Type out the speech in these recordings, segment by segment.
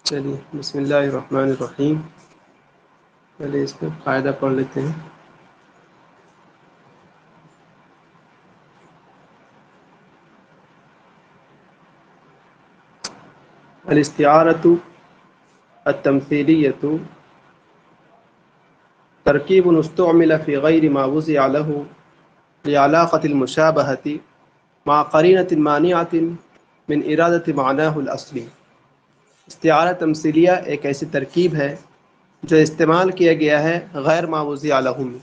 چلیے بسم اللہ الرحمن الرحیم. پہلے اس میں قاعدہ پڑھ لیتے ہیں. الاستعارة التمثيلية تركيب استعمل في غير ما وضع له لعلاقة المشابهة مع قرينة مانعة من إرادة معناه الأصلي. استعارہ تمثیلیہ ایک ایسی ترکیب ہے جو استعمال کیا گیا ہے غیر ما وضع له میں،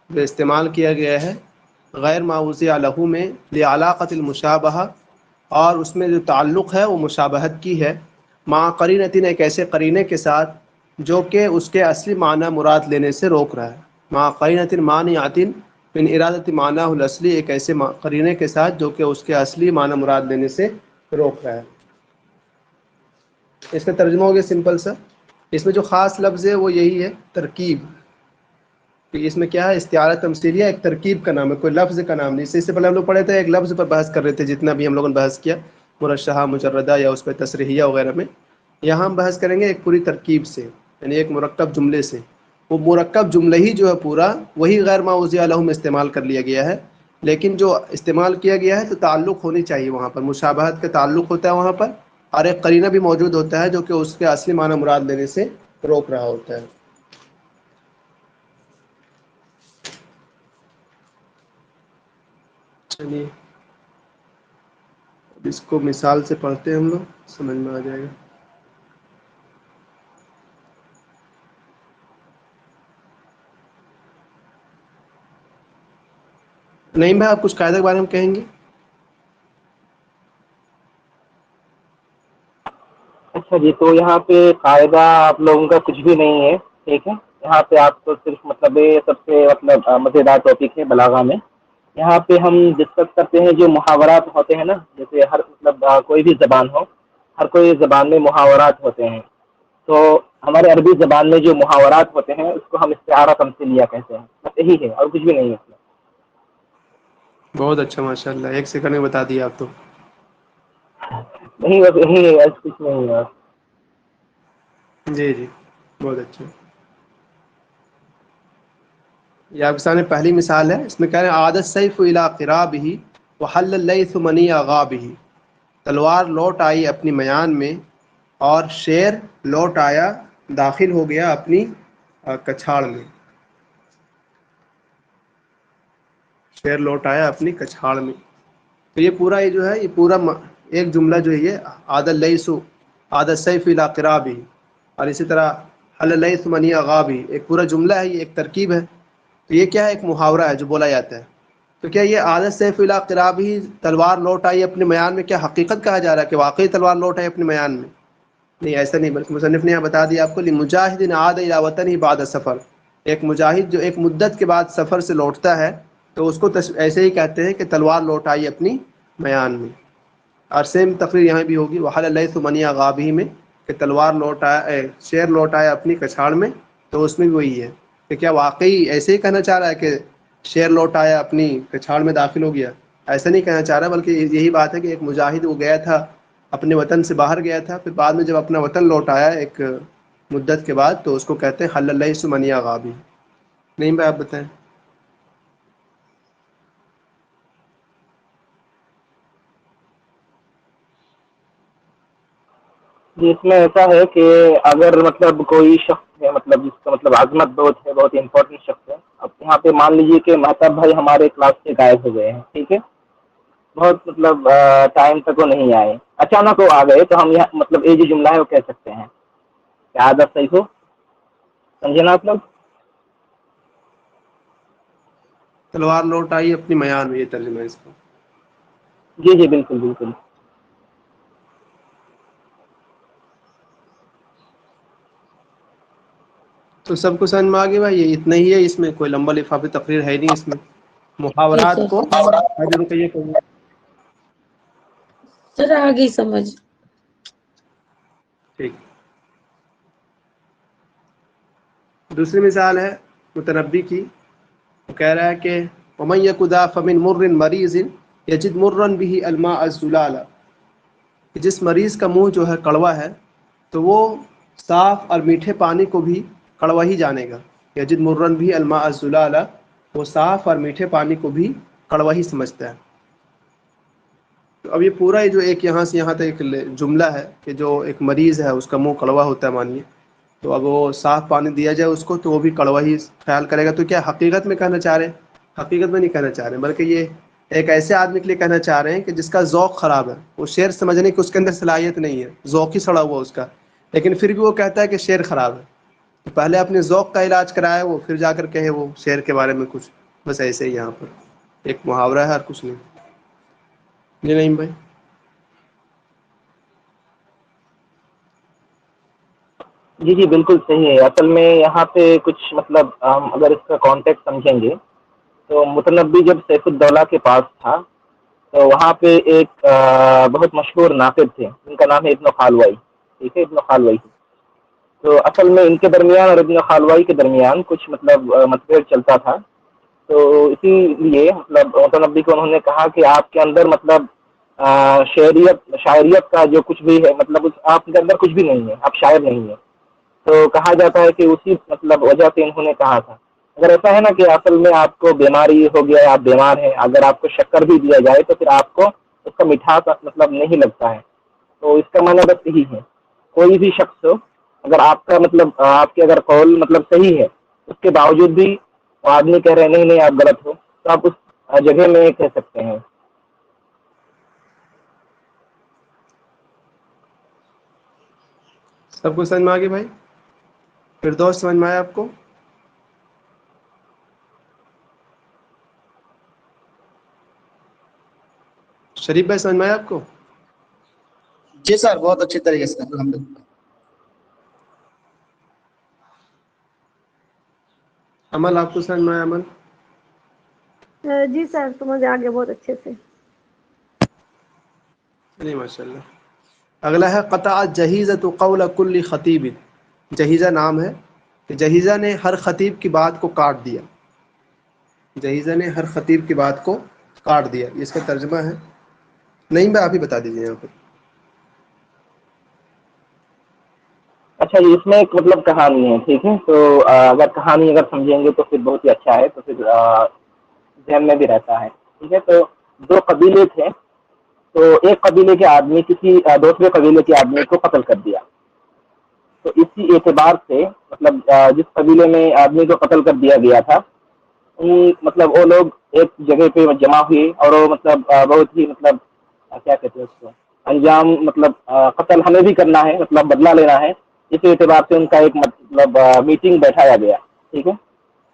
جو استعمال کیا گیا ہے غیر ما وضع له میں لعلاقة المشابہہ، اور اس میں جو تعلق ہے وہ مشابہت کی ہے، مع قرینۃ ایک ایسے قرینے کے ساتھ جو کہ اس کے اصلی معنی مراد لینے سے روک رہا ہے. مع قرینۃ مانعۃ من ارادۃ معناہ الاصلی، ایک ایسے قرینے کے ساتھ جو کہ اس کے اصلی معنی مراد لینے سے روک رہا ہے. اس کا ترجمہ ہو گیا سمپل سا. اس میں جو خاص لفظ ہے وہ یہی ہے ترکیب. کہ اس میں کیا ہے، استعارہ تمثیلیہ ایک ترکیب کا نام ہے، کوئی لفظ کا نام نہیں. اس سے پہلے ہم لوگ پڑھے تھے ایک لفظ پر بحث کر رہے تھے، جتنا بھی ہم لوگوں نے بحث کیا مرشحہ مجردہ یا اس پہ تصریحیہ وغیرہ میں. یہاں ہم بحث کریں گے ایک پوری ترکیب سے، یعنی ایک مرکب جملے سے. وہ مرکب جملہ ہی جو ہے پورا وہی غیر ما وضع له میں استعمال کر لیا گیا ہے، لیکن جو استعمال کیا گیا ہے تو تعلق ہونی چاہیے وہاں پر، مشابہت کا تعلق ہوتا ہے وہاں پر، اور ایک قرینہ بھی موجود ہوتا ہے جو کہ اس کے اصلی معنی مراد لینے سے روک رہا ہوتا ہے. چلیے اب اس کو مثال سے پڑھتے ہیں، ہم لوگ سمجھ میں آ جائے گا. نہیں بھائی، آپ کچھ قاعدہ کے بارے میں کہیں گے؟ اچھا جی، تو یہاں پہ قاعدہ آپ لوگوں کا کچھ بھی نہیں ہے، ٹھیک ہے. یہاں پہ آپ کو صرف مطلب یہ سب سے مطلب مزیدار ٹاپک ہے بلاغہ میں. یہاں پہ ہم ڈسکس کرتے ہیں جو محاورات ہوتے ہیں نا، جیسے ہر مطلب کوئی بھی زبان ہو، ہر کوئی زبان میں محاورات ہوتے ہیں. تو ہمارے عربی زبان میں جو محاورات ہوتے ہیں اس کو ہم استعارہ تمثیلیہ کہتے ہیں. بس یہی ہے اور کچھ بھی نہیں ہے. بہت اچھا، ماشاء اللہ، ایک سیکنڈ میں بتا دیا آپ تو. نہیں بس یہی ہے، کچھ نہیں ہے. جی جی، بہت اچھا. یہ آپ کے سامنے پہلی مثال ہے. اس میں کہہ رہے ہیں عاد السیف الی قرابہ وحل اللیث منیع غابہ. تلوار لوٹ آئی اپنی میان میں اور شیر لوٹ آیا، داخل ہو گیا اپنی کچھاڑ میں. شیر لوٹ آیا اپنی کچھاڑ میں. تو یہ پورا یہ جو ہے، یہ پورا ایک جملہ جو ہے یہ عاد اللیث عاد السیف الی قرابہ، اور اسی طرح حل اللیث منیع غابہ، ایک پورا جملہ ہے، یہ ایک ترکیب ہے. تو یہ کیا ہے، ایک محاورہ ہے جو بولا جاتا ہے. تو کیا یہ عاد السیف الی قرابہ، تلوار لوٹ آئی اپنے میان میں، کیا حقیقت کہا جا رہا ہے کہ واقعی تلوار لوٹ آئی اپنے میان میں؟ نہیں، ایسا نہیں، بلکہ مصنف نے یہاں بتا دیا آپ کو لمجاہد عاد الی وطنہ بعد السفر. ایک مجاہد جو ایک مدت کے بعد سفر سے لوٹتا ہے تو اس کو ایسے ہی کہتے ہیں کہ تلوار لوٹ آئی اپنی میان میں. اور سیم تقریر یہاں بھی ہوگی وحل اللیث منیع غابہ میں، کہ تلوار لوٹ آیا، شیر لوٹ آیا اپنی کچھاڑ میں. تو اس میں بھی وہی ہے کہ کیا واقعی ایسے ہی کہنا چاہ رہا ہے کہ شیر لوٹ آیا اپنی کچھاڑ میں داخل ہو گیا؟ ایسا نہیں کہنا چاہ رہا، بلکہ یہی بات ہے کہ ایک مجاہد وہ گیا تھا، اپنے وطن سے باہر گیا تھا، پھر بعد میں جب اپنا وطن لوٹ آیا ایک مدت کے بعد تو اس کو کہتے ہیں حل اللیث منیع غابہ. نہیں بھائی آپ بتائیں. جی، اس میں ایسا ہے کہ اگر مطلب کوئی شخص ہے، مطلب جس کا مطلب عظمت بہت ہے، بہت امپورٹنٹ شخص ہے. اب یہاں پہ مان لیجیے کہ مہتاب بھائی ہمارے کلاس سے غائب ہو گئے ہیں، ٹھیک ہے. بہت مطلب ٹائم تک وہ نہیں آئے، اچانک وہ آ گئے، تو ہم یہاں مطلب یہ جو جملہ ہے وہ کہہ سکتے ہیں کہ عادت صحیح ہو. سمجھے نا آپ لوگ؟ تلوار لوٹ آئی اپنی میان میں، یہ ترجمہ ہے اس کا. جی جی، بالکل بالکل. تو سب کو سمجھ میں آ گیا بھائی، یہ اتنا ہی ہے، اس میں کوئی لمبا لفافی تقریر ہے نہیں. اس میں جی محاورات سر. کو حاضر کہیے کہ سر آگے سمجھ. ٹھیک. دوسری مثال ہے متنبی کی. وہ کہہ رہا ہے کہ وَمَن يَكُ ذَا فَمِن مُرٍّ مَرِيضٍ يَجِدْ مُرًّا بِهِ الْمَاءَ الزُّلَالَ. کہ جس مریض کا منہ جو ہے کڑوا ہے تو وہ صاف اور میٹھے پانی کو بھی کڑوا ہی جانے گا. یجد مرن بھی الماء الزلالا، وہ صاف اور میٹھے پانی کو بھی کڑوا ہی سمجھتا ہے. تو اب یہ پورا جو ایک یہاں سے یہاں تک ایک جملہ ہے کہ جو ایک مریض ہے اس کا منہ کڑوا ہوتا ہے مانیے، تو اب وہ صاف پانی دیا جائے اس کو تو وہ بھی کڑوا ہی خیال کرے گا. تو کیا حقیقت میں کہنا چاہ رہے ہیں؟ حقیقت میں نہیں کہنا چاہ رہے ہیں، بلکہ یہ ایک ایسے آدمی کے لیے کہنا چاہ رہے ہیں کہ جس کا ذوق خراب ہے، وہ شعر سمجھنے کی اس کے اندر صلاحیت نہیں ہے، ذوق ہی سڑا ہوا اس کا، لیکن پھر بھی وہ کہتا ہے کہ شعر خراب ہے. تو پہلے اپنے ذوق کا علاج کرائے وہ، پھر جا کر کہے وہ شعر کے بارے میں کچھ. بس ایسے ہی یہاں پر ایک محاورہ ہے اور کچھ نہیں. جی نہیں بھائی. جی جی بالکل صحیح ہے. اصل میں یہاں پہ کچھ مطلب ہم اگر اس کا کانٹیکٹ سمجھیں گے تو متنبی جب سیف الدولہ کے پاس تھا تو وہاں پہ ایک بہت مشہور ناقد تھے جن کا نام ہے ابن خالوائی. ٹھیک ہے، ابن خالوائی. تو اصل میں ان کے درمیان اور ابن خالوائی کے درمیان کچھ مطلب متبھیڑ چلتا تھا. تو اسی لیے مطلب متنبی کو انہوں نے کہا کہ آپ کے اندر مطلب شاعریت کا جو کچھ بھی ہے مطلب آپ کے اندر کچھ بھی نہیں ہے، آپ شاعر نہیں ہیں. تو کہا جاتا ہے کہ اسی مطلب وجہ سے انہوں نے کہا تھا. اگر ایسا ہے نا کہ اصل میں آپ کو بیماری ہو گیا ہے، آپ بیمار ہیں، اگر آپ کو شکر بھی دیا جائے تو پھر آپ کو اس کا مٹھاس مطلب نہیں لگتا ہے. تو اس کا معنی بس یہی ہے. کوئی بھی شخص ہو، اگر آپ کا مطلب آپ کے اگر قول مطلب صحیح ہے اس کے باوجود بھی وہ آدمی کہہ رہے نہیں آپ غلط ہو، تو آپ اس جگہ میں کہہ سکتے ہیں. سب کچھ سمجھ میں آ گیا بھائی؟ فردوس سمجھ میں آیا آپ کو؟ شریف بھائی سمجھ میں آیا آپ کو؟ جی سر، بہت اچھی طریقے سے الحمدللہ. عمل آپ کو سمجھ میں آیا؟ عمل جی سر، سمجھ آ گیا بہت اچھے سے. نہیں ماشاء اللہ. اگلا ہے قطع جہیزۃ قول کل خطیب. جہیزہ نام ہے کہ جہیزہ نے ہر خطیب کی بات کو کاٹ دیا. جہیزہ نے ہر خطیب کی بات کو کاٹ دیا، اس کا ترجمہ ہے. نہیں بھائی آپ ہی بتا دیجیے یہاں پر. اچھا جی، اس میں ایک مطلب کہانی ہے. ٹھیک ہے، تو اگر کہانی اگر سمجھیں گے تو پھر بہت ہی اچھا ہے، تو پھر ذہن میں بھی رہتا ہے. ٹھیک ہے، تو دو قبیلے تھے. تو ایک قبیلے کے آدمی کسی دوسرے قبیلے کے آدمی کو قتل کر دیا. تو اسی اعتبار سے مطلب جس قبیلے میں آدمی کو قتل کر دیا گیا تھا مطلب وہ لوگ ایک جگہ پہ جمع ہوئے اور وہ مطلب بہت ہی مطلب کیا کہتے ہیں اس کو انجام مطلب قتل ہمیں بھی کرنا ہے، مطلب بدلہ لینا ہے. اس اعتبار سے ان کا ایک مطلب میٹنگ بیٹھایا گیا. ٹھیک ہے،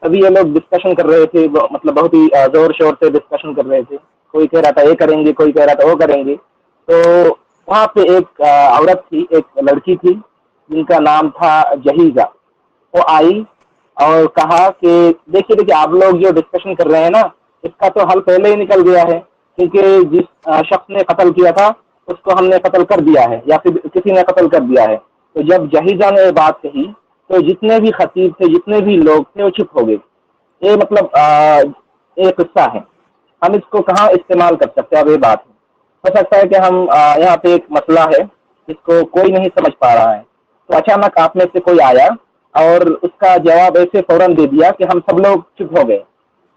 ابھی یہ لوگ ڈسکشن کر رہے تھے، مطلب بہت ہی زور شور سے ڈسکشن کر رہے تھے. کوئی کہہ رہا تھا یہ کریں گے، کوئی کہہ رہا تھا وہ کریں گے. تو وہاں پہ ایک عورت تھی، ایک لڑکی تھی جن کا نام تھا جہیزہ. وہ آئی اور کہا کہ دیکھیے آپ لوگ جو ڈسکشن کر رہے ہیں نا اس کا تو حل پہلے ہی نکل گیا ہے، کیونکہ جس شخص نے قتل کیا تھا اس کو ہم نے قتل کر دیا ہے یا پھر کسی نے قتل کر دیا ہے. تو جب جہیزہ نے یہ بات کہی تو جتنے بھی خطیب تھے، جتنے بھی لوگ تھے وہ چپ ہو گئے. یہ مطلب ایک قصہ ہے، ہم اس کو کہاں استعمال کر سکتے ہیں. اب یہ بات ہے، ہو سکتا ہے کہ ہم یہاں پہ ایک مسئلہ ہے جس کو کوئی نہیں سمجھ پا رہا ہے، تو اچانک آپ میں سے کوئی آیا اور اس کا جواب ایسے فوراً دے دیا کہ ہم سب لوگ چپ ہو گئے.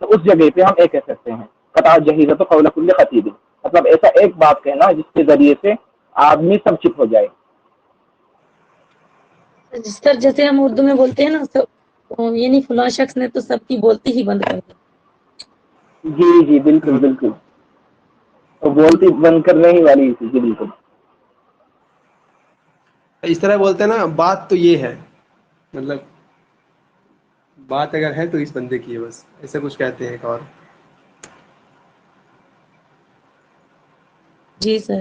تو اس جگہ پہ ہم یہ کہہ سکتے ہیں قطع جہیزۃ قول کل خطیب. مطلب ایسا ایک بات کہنا جس کے ذریعے سے آدمی سب چپ ہو جائے. سر جیسے ہم اردو میں بولتے ہیں نا سب، یعنی فلاں شخص نے تو سب کی بولتی ہی بند کر دی. جی جی بالکل بالکل، تو بولتی بند کرنے ہی والی تھی. جی بالکل. اس طرح بولتے ہیں نا بات تو یہ ہے، مطلب بات اگر ہے تو اس بندے کی ہے، بس ایسے کچھ کہتے ہیں. ایک اور جی سر.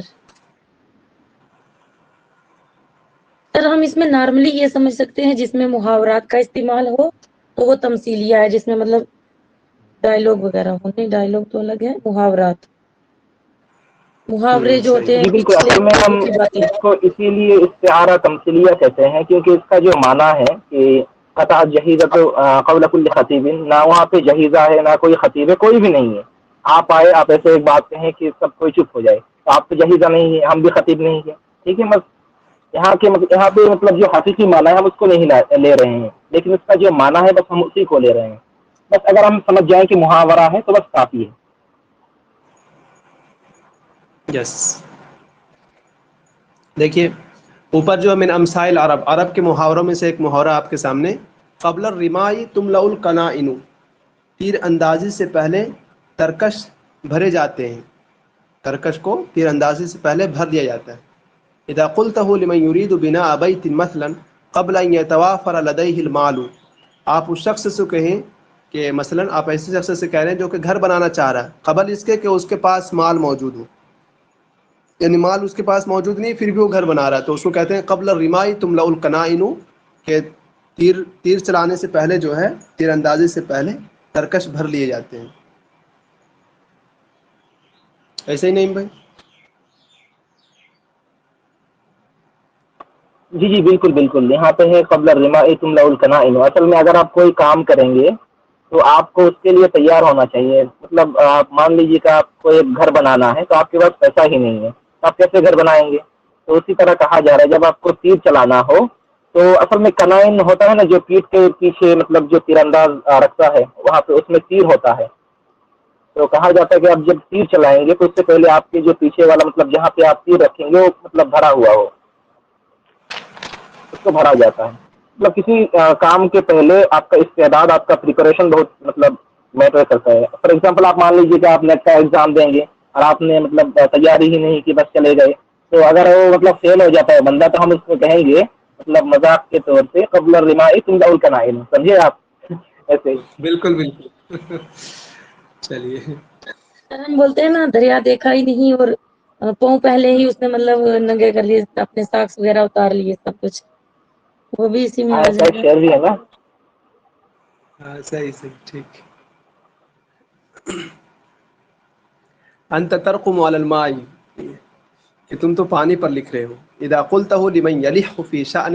سر ہم اس میں نارملی یہ سمجھ سکتے ہیں جس میں محاورات کا استعمال ہو تو وہ تمثیلیہ ہے، جس میں مطلب ڈائلوگ وغیرہ ہوتے. ڈائلوگ تو الگ ہے، محاورے جو ہوتے صحیح. ہیں جی بالکل. پچھلے اصل میں ہم لوگوں کی باتیں. اس کو اسی لیے استعارہ تمثیلیہ کہتے ہیں کیونکہ اس کا جو معنی ہے کہ قطع جہیزۃ قول کل خطیب، نہ وہاں پہ جہیزہ ہے نہ کوئی خطیب ہے، کوئی بھی نہیں ہے. آپ آئے، آپ ایسے ایک بات کہیں کہ سب کوئی چپ ہو جائے. تو آپ تو جہیزہ نہیں ہے، ہم بھی خطیب نہیں ہے، ٹھیک ہے. بس یہاں پہ مطلب جو حقیقی معنی ہے ہم اس کو نہیں لے رہے ہیں، لیکن اس کا جو معنی ہے بس ہم اسی کو لے رہے ہیں. بس اگر ہم سمجھ جائیں کہ محاورہ ہے تو بس کافی ہے. یس. دیکھیے اوپر جو من امثال عرب کے محاوروں میں سے ایک محاورہ آپ کے سامنے، قبل الرمائی تملأ القنائن، تیر اندازی سے پہلے ترکش بھرے جاتے ہیں. ترکش کو تیر اندازی سے پہلے بھر دیا جاتا ہے. اذا قلته لمن يريد بناء بيت مثلا قبل ان يتوافر لديه المال، آپ اس شخص سے کہیں کہ مثلا آپ ایسے شخص سے کہہ رہے ہیں جو کہ گھر بنانا چاہ رہا ہے قبل اس کے کہ اس کے پاس مال موجود ہو، یعنی مال اس کے پاس موجود نہیں پھر بھی وہ گھر بنا رہا ہے، تو اس کو کہتے ہیں قبل الرمائی تملأ القنائن، کہ تیر چلانے سے پہلے جو ہے، تیر اندازی سے پہلے ترکش بھر لیے جاتے ہیں. ایسے ہی نہیں بھائی؟ جی جی بالکل بالکل. یہاں پہ ہے قبل الرمائی تملأ القنائن. اصل میں اگر آپ کوئی کام کریں گے تو آپ کو اس کے لیے تیار ہونا چاہیے. مطلب آپ مان لیجیے کہ آپ کو ایک گھر بنانا ہے تو آپ کے پاس پیسہ ہی نہیں ہے، تو آپ کیسے گھر بنائیں گے؟ تو اسی طرح کہا جا رہا ہے جب آپ کو تیر چلانا ہو تو اصل میں کنائن ہوتا ہے نا، جو پیٹھ کے پیچھے مطلب جو تیر انداز رکھتا ہے وہاں پہ اس میں تیر ہوتا ہے. تو کہا جاتا ہے کہ آپ جب تیر چلائیں گے تو اس سے پہلے آپ کے جو پیچھے والا مطلب جہاں پہ آپ تیر رکھیں گے وہ مطلب بھرا ہوا ہو، اس کو بھرا جاتا ہے. مطلب کسی کام کے پہلے آپ کا استعداد، آپ کا پریپریشن بہت مطلب میٹر کرتا ہے. فار ایگزامپل آپ مان لیجیے کہ آپ نیٹ کا ایگزام دیں گے اور آپ نے مطلب تیاری ہی نہیں کی، بس چلے گئے، تو اگر وہ مطلب فیل ہو جاتا ہے بندہ تو ہم اس کو کہیں گے مطلب مذاق کے طور پہ قبل الرمائی تملأ القنائن. سمجھے آپ؟ ایسے ہی. بالکل بالکل. چلیے. سر ہم بولتے ہیں نا دریا دیکھا ہی نہیں اور پاؤں پہلے ہی اس نے مطلب ننگے کر لیے، اپنے ساکس وغیرہ اتار لیے سب کچھ، وہ بھی اسی میں آ ایسا جائے ایک گا. شعر بھی ہے نا. ہاں صحیح صحیح ٹھیک. انت ترقم علی الماء، کہ تم تو پانی پر لکھ رہے ہو. اذا قلته لمن يلح في شأن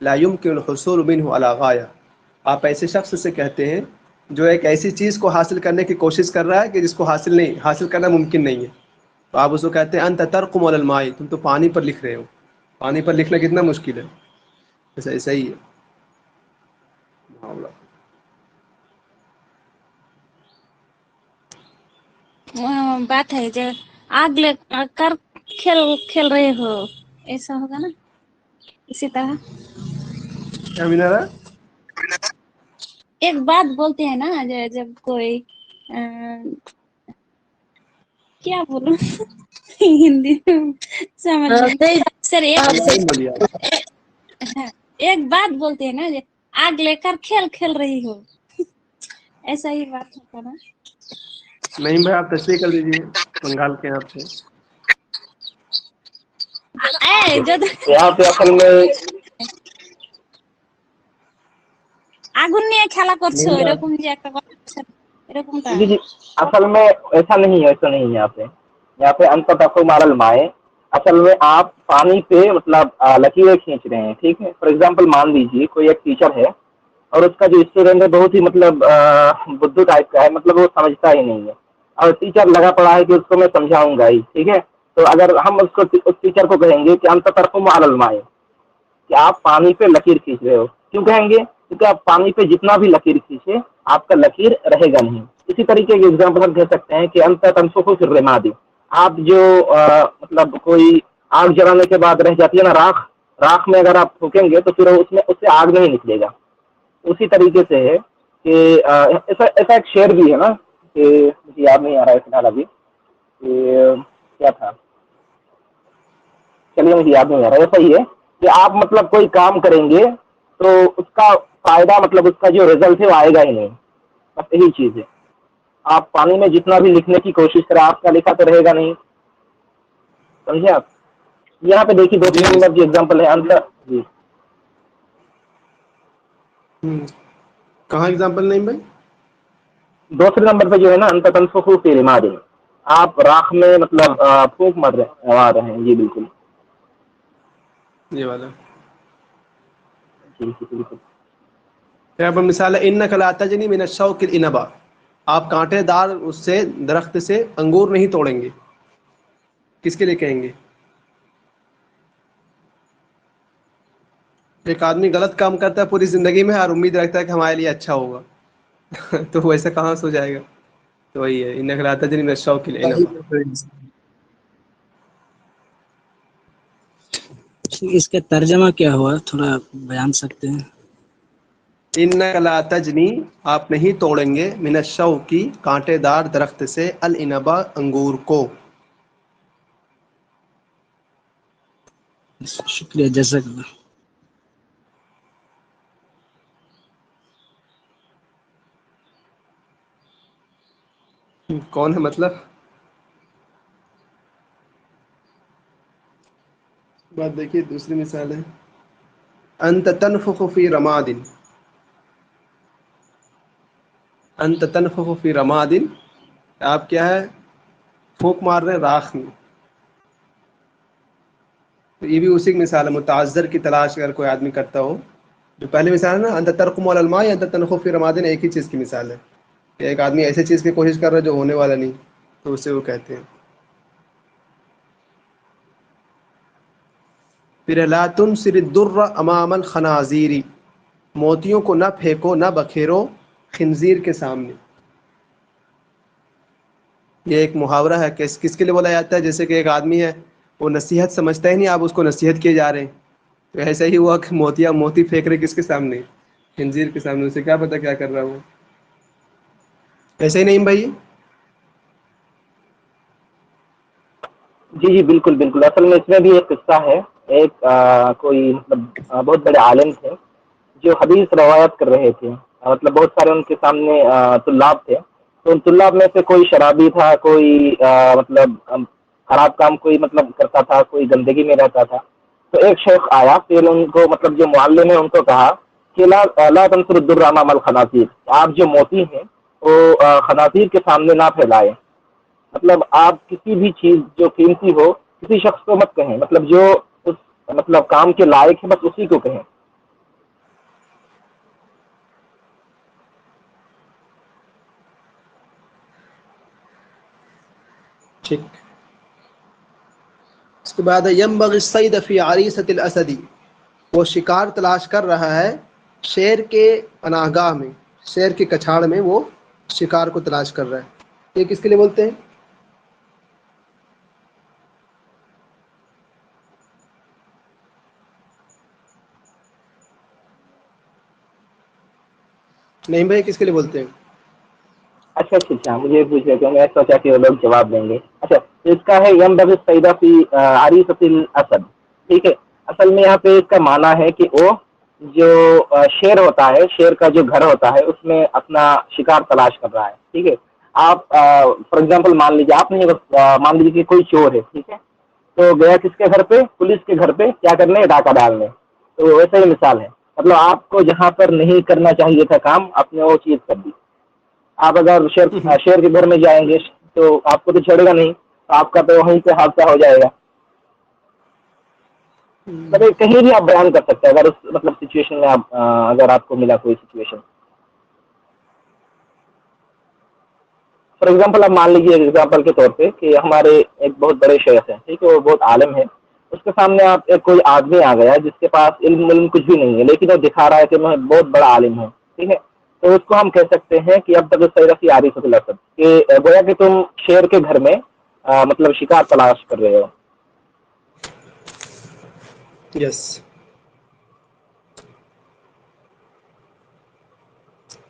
لا يمكن الحصول منه على غاية، آپ ایسے شخص سے کہتے ہیں جو ایک ایسی چیز کو حاصل کرنے کی کوشش کر رہا ہے کہ جس کو حاصل کرنا ممکن نہیں ہے، تو آپ اس کو کہتے ہیں انت ترقم علی الماء، تم تو پانی پر لکھ رہے ہو. پانی پر لکھنا کتنا مشکل ہے. ایسا ہی ہے معاملہ. بات ہے جو آگ لے کر کھیل رہے ہو، ایسا ہوگا نا اسی طرح. کیا ملا؟ ایک بات بولتے ہیں نا جب کوئی کیا بولوں ہندی سمجھ ہاں نہیں صحیح. سر. آپ صحیح بولیے آپ. ایک بات بولتے ہیں نا آگ لے کر کھیل رہی ہو، ایسا ہی بات ہوتا نا. نہیں بھائی آپ تشریح کر دیجیے بنگال کے آپ سے. یہاں پہ اصل میں আগুন নিয়ে খেলা করছো এরকম যে একটা কথা এরকমটা. جی جی اصل میں ایسا نہیں ہے، ایسا نہیں ہے. یہاں پہ انت تقوم علی الماء، اصل میں آپ پانی پہ مطلب لکیریں کھینچ رہے ہیں. ٹھیک ہے. فار ایگزامپل مان لیجیے کوئی ایک ٹیچر ہے اور اس کا جو اسٹوڈنٹ ہے بہت ہی مطلب بدھو ٹائپ کا ہے، مطلب وہ سمجھتا ہی نہیں ہے، اور ٹیچر لگا پڑا ہے کہ اس کو میں سمجھاؤں گا ہی. ٹھیک ہے. تو اگر ہم اس ٹیچر کو کہیں گے کہ انت تقوم علی الماء، کہ آپ پانی پہ لکیر کھینچ رہے ہو، کیوں کہیں گے؟ کیونکہ آپ پانی پہ جتنا بھی لکیر کھینچے آپ کا لکیر رہے گا نہیں. اسی طریقے کی ایگزامپل ہم کہہ سکتے ہیں کہ انت تنفخ فی الرماد، آپ جو مطلب کوئی آگ جلانے کے بعد رہ جاتی ہے نا راکھ میں اگر آپ پھونکیں گے تو پھر اس سے آگ نہیں نکلے گا. اسی طریقے سے ہے کہ ایسا ایک شعر بھی ہے نا کہ مجھے یاد نہیں آ رہا ہے فی الحال ابھی کہ کیا تھا، چلیے مجھے یاد نہیں آ رہا. ایسا ہی ہے کہ آپ مطلب کوئی کام کریں گے تو اس کا فائدہ مطلب اس کا جو رزلٹ ہے وہ آئے گا ہی نہیں. بس یہی چیز ہے. آپ پانی میں جتنا بھی لکھنے کی کوشش کریں آپ کا لکھا تو رہے گا نہیں. سمجھے آپ؟ یہاں پہ دیکھیے جی 2 جی. نمبر جو ایگزامپل ہے جی کہاں اگزامپل نہیں بھائی؟ 2 نمبر پہ جو ہے نا انت تنفخ فی الرماد، آپ راکھ میں ہاں مطلب پھونک مار رہے ہیں. جی بالکل. یہ والا. بالکل. یہاں پر مثال ہے انک لا تجنی من الشوک العنب، آپ کانٹے دار اس سے درخت سے انگور نہیں توڑیں گے. کس کے لیے کہیں گے؟ ایک آدمی غلط کام کرتا ہے پوری زندگی میں اور امید رکھتا ہے کہ ہمارے لیے اچھا ہوگا تو ویسا کہاں سے ہو جائے گا؟ تو وہی ہے انک لا تجری من الشوق العنب. اس کا ترجمہ کیا ہوا تھوڑا بیان سکتے ہیں؟ انک لا تجنی آپ نہیں توڑیں گے من الشوق کانٹے دار درخت سے العنب انگور کو. شکریہ، جزاک اللہ. کون ہے مطلب؟ بات دیکھیے دوسری مثال ہے انت تنفخ فی رماد. انت تنفخ فی رماد، آپ کیا ہے پھونک مار رہے ہیں راکھ میں. تو یہ بھی اسی کی مثال ہے، متعذر کی تلاش اگر کوئی آدمی کرتا ہو. جو پہلی مثال ہے نا انت ترقم علی الماء یا انت تنفخ فی رماد، ایک ہی چیز کی مثال ہے کہ ایک آدمی ایسی چیز کی کوشش کر رہا ہے جو ہونے والا نہیں، تو اسے وہ کہتے ہیں. پھر لا تنصر الدر امام الخنازیر، موتیوں کو نہ پھینکو نہ بکھیرو خنزیر کے سامنے. یہ ایک محاورہ ہے کہ کس کے لیے بولا جاتا ہے؟ جیسے کہ ایک آدمی ہے وہ نصیحت سمجھتا ہی نہیں، آپ اس کو نصیحت کیے جا رہے ہیں، تو ایسا ہی ہوا کہ موتی پھینک رہے کس کے سامنے؟ خنزیر کے سامنے. اسے کیا پتا کیا کر رہا وہ. ایسے ہی نہیں بھائی؟ جی جی بالکل بالکل. اصل میں اس میں بھی ایک قصہ ہے. ایک کوئی مطلب بہت بڑے عالم تھے جو حدیث روایت کر رہے تھے. مطلب بہت سارے ان کے سامنے طلاب تھے. تو ان طلاب میں سے کوئی شرابی تھا، کوئی مطلب خراب کام کوئی مطلب کرتا تھا، کوئی گندگی میں رہتا تھا. تو ایک شیخ آیا، پھر ان کو مطلب جو معلم ہے ان کو کہا کہ لا تنصر الدر امام الخنازیر، آپ جو موتی ہیں وہ خنازیر کے سامنے نہ پھیلائے. مطلب آپ کسی بھی چیز جو قیمتی ہو کسی شخص کو مت کہیں، مطلب جو اس مطلب کام کے لائق ہے بس اسی کو کہیں. ٹھیک. اس کے بعد ینبغی الصید فی عریصۃ الاسد، وہ شکار تلاش کر رہا ہے شیر کے پناہ گاہ میں، شیر کے کچھاڑ میں وہ شکار کو تلاش کر رہا ہے. یہ کس کے لیے بولتے ہیں؟ نہیں بھائی، کس کے لیے بولتے ہیں؟ اچھا اچھا اچھا، مجھے پوچھ رہے تھے، میں سوچا کہ وہ لوگ جواب دیں گے. اچھا، اس کا ہے ینبغی الصید فی عریصۃ الاسد. ٹھیک ہے. اصل میں یہاں پہ اس کا معنی ہے کہ وہ جو شیر ہوتا ہے، شیر کا جو گھر ہوتا ہے اس میں اپنا شکار تلاش کر رہا ہے. ٹھیک ہے. آپ فار ایگزامپل مان لیجیے، آپ نہیں مان لیجیے کہ کوئی چور ہے. ٹھیک ہے. تو گیا کس کے گھر پہ؟ پولیس کے گھر پہ. کیا کرنے؟ ڈاکہ ڈالنے. تو ویسا ہی مثال ہے. مطلب آپ کو جہاں پر نہیں کرنا چاہیے تھا کام، آپ نے وہ چیز کر دی. آپ اگر شیر کے گھر میں جائیں گے تو آپ کو تو چھوڑے گا نہیں، آپ کا تو وہیں پہ حادثہ ہو جائے گا. مطلب کہیں بھی آپ بیان کر سکتے ہیں اگر اس مطلب سچویشن میں اگر آپ کو ملا کوئی سچویشن. فار ایگزامپل آپ مان لیجیے ایگزامپل کے طور پہ کہ ہمارے ایک بہت بڑے شیخ ہیں. ٹھیک ہے. وہ بہت عالم ہے. اس کے سامنے آپ ایک کوئی آدمی آ گیا جس کے پاس علم کچھ بھی نہیں ہے، لیکن وہ دکھا رہا ہے کہ میں بہت بڑا عالم ہوں. ٹھیک ہے. تو اس کو ہم کہہ سکتے ہیں کہ اب تک الصید فی عریصۃ الاسد، کہ گویا کہ تم شیر کے گھر میں مطلب شکار تلاش کر رہے ہو. یس.